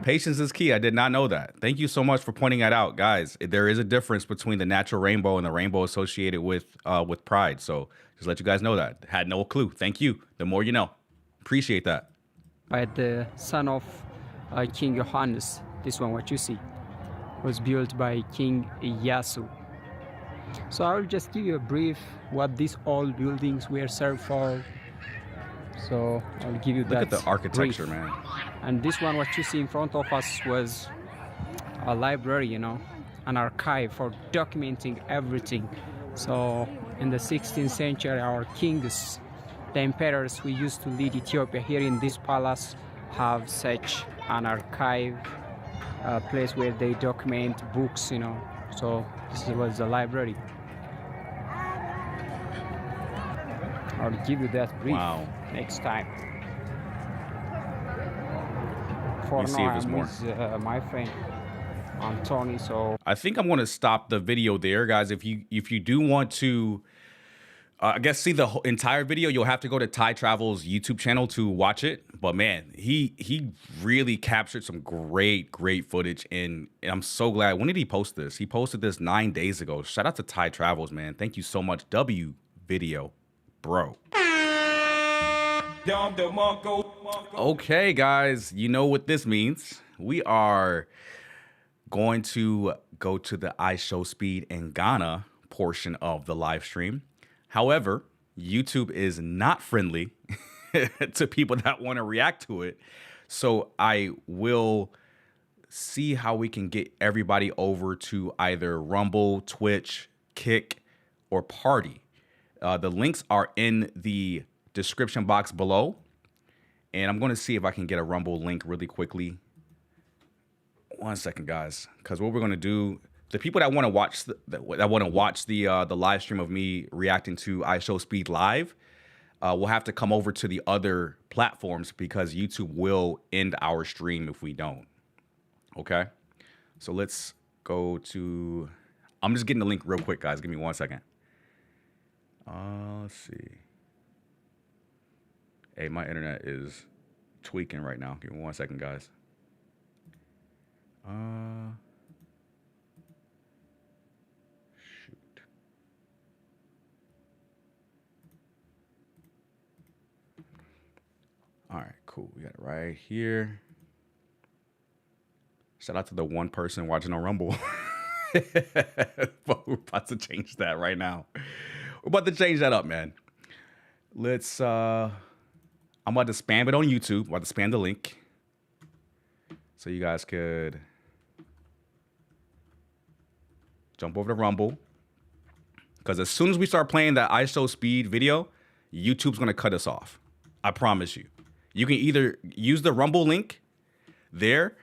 patience is key. I did not know that. Thank you so much for pointing that out, guys. There is a difference between the natural rainbow and the rainbow associated with pride. So just let you guys know that. Had no clue. Thank you. The more you know. Appreciate that.
By the son of King Johannes, this one what you see, was built by King Iyasu. So I will just give you a brief what these old buildings were served for. So I'll give you that.
Look at the architecture,
brief.
man.
And this one, what you see in front of us, was a library, you know, an archive for documenting everything. So in the 16th century, our kings, the emperors who used to lead Ethiopia here in this palace, have such an archive place where they document books, you know. So this was the library. I'll give you that brief next time. For now, I'm with my friend Anthony. So
I think I'm going to stop the video there, guys. If you do want to, I guess, see the entire video, you'll have to go to Ty Travel's YouTube channel to watch it. But man, he really captured some great footage, and I'm so glad. When did he post this? He posted this 9 days ago. Shout out to Ty Travels, man. Thank you so much. W video, bro. Okay, guys, you know what this means. We are going to go to the iShowSpeed in Ghana portion of the live stream. However, YouTube is not friendly to people that want to react to it. So I will see how we can get everybody over to either Rumble, Twitch, Kick, or Party. The links are in the description box below. And I'm going to see if I can get a Rumble link really quickly. 1 second, guys. Because what we're going to do, the people that want to watch the live stream of me reacting to iShowSpeed live will have to come over to the other platforms because YouTube will end our stream if we don't. Okay? So let's go to... I'm just getting the link real quick, guys. Give me 1 second. Let's see. Hey, my internet is tweaking right now. Give me 1 second, guys. Shoot. All right, cool. We got it right here. Shout out to the one person watching on Rumble. But we're about to change that right now. We're about to change that up, man. Let's, I'm about to spam it on YouTube. I'm about to spam the link. So you guys could jump over to Rumble. Because as soon as we start playing that ISO speed video, YouTube's going to cut us off. I promise you. You can either use the Rumble link there,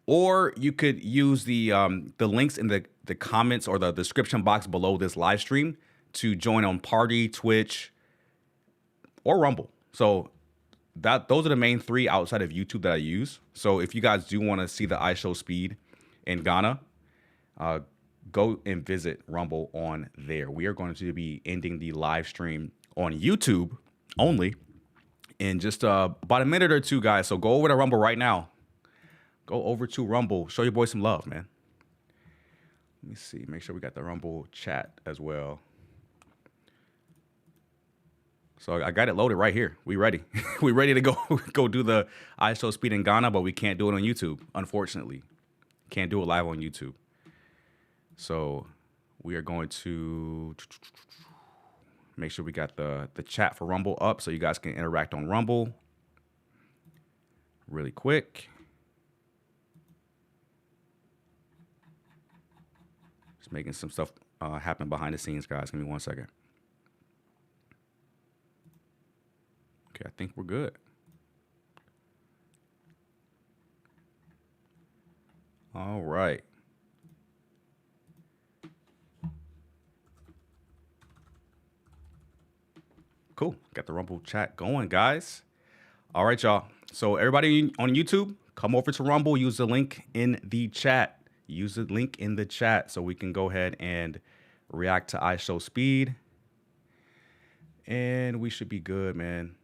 or you could use the links in the comments or the description box below this live stream to join on Party, Twitch, or Rumble. So those are the main three outside of YouTube that I use. So if you guys do want to see the iShow speed in Ghana, go and visit Rumble on there. We are going to be ending the live stream on YouTube only in just about a minute or two, guys. So go over to Rumble right now. Go over to Rumble. Show your boy some love, man. Let me see. Make sure we got the Rumble chat as well. So I got it loaded right here. We ready. We ready to go do the iShow speed in Ghana, but we can't do it on YouTube, unfortunately. Can't do it live on YouTube. So we are going to make sure we got the chat for Rumble up so you guys can interact on Rumble really quick. Just making some stuff happen behind the scenes, guys. Give me 1 second. Okay, I think we're good. All right. Cool. Got the Rumble chat going, guys. All right, y'all. So everybody on YouTube, come over to Rumble. Use the link in the chat. Use the link in the chat so we can go ahead and react to iShow speed. And we should be good, man.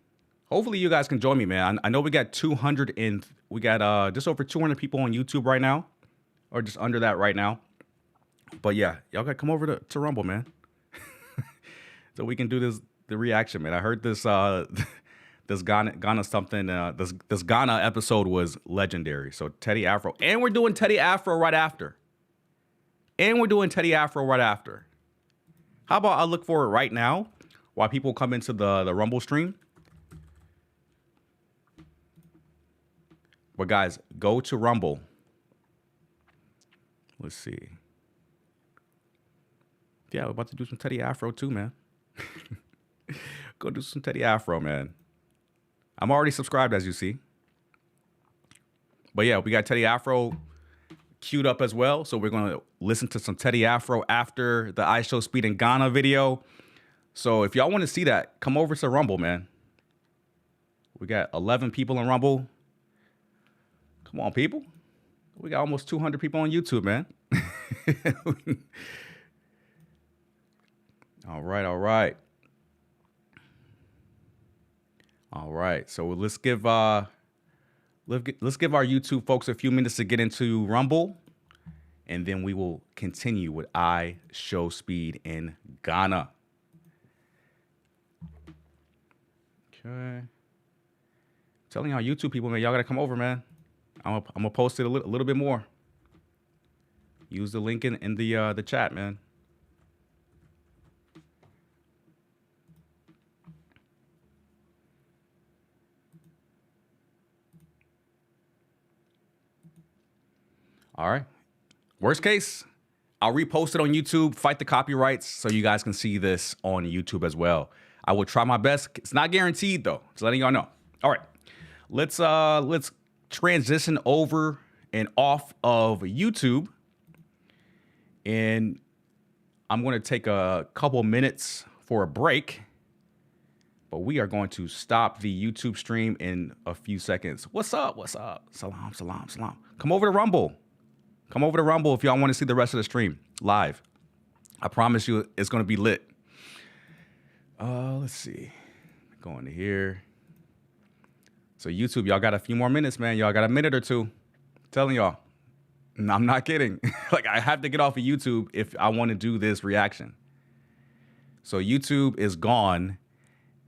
Hopefully you guys can join me, man. I know we got just over 200 people on YouTube right now, or just under that right now. But yeah, y'all gotta come over to Rumble, man. So we can do the reaction, man. I heard this this Ghana something. This Ghana episode was legendary. So Teddy Afro, and we're doing Teddy Afro right after. How about I look for it right now while people come into the Rumble stream? But guys, go to Rumble. Let's see. Yeah, we're about to do some Teddy Afro too, man. Go do some Teddy Afro, man. I'm already subscribed, as you see. But yeah, we got Teddy Afro queued up as well. So we're going to listen to some Teddy Afro after the iShow Speed in Ghana video. So if y'all want to see that, come over to Rumble, man. We got 11 people in Rumble. Come on, people. We got almost 200 people on YouTube, man. All right. So let's give our YouTube folks a few minutes to get into Rumble, and then we will continue with iShow Speed in Ghana. Okay. Telling y'all YouTube people, man, y'all gotta come over, man. I'm gonna post it a little bit more. Use the link in the chat, man. All right. Worst case, I'll repost it on YouTube, fight the copyrights, so you guys can see this on YouTube as well. I will try my best. It's not guaranteed though. Just letting y'all know. All right. Let's transition over and off of YouTube. And I'm going to take a couple minutes for a break. But we are going to stop the YouTube stream in a few seconds. What's up? Salam. Come over to Rumble. If y'all want to see the rest of the stream live. I promise you it's going to be lit. Let's see. Going to here. So YouTube, y'all got a few more minutes, man. Y'all got a minute or two. I'm telling y'all. I'm not kidding. Like, I have to get off of YouTube if I want to do this reaction. So YouTube is gone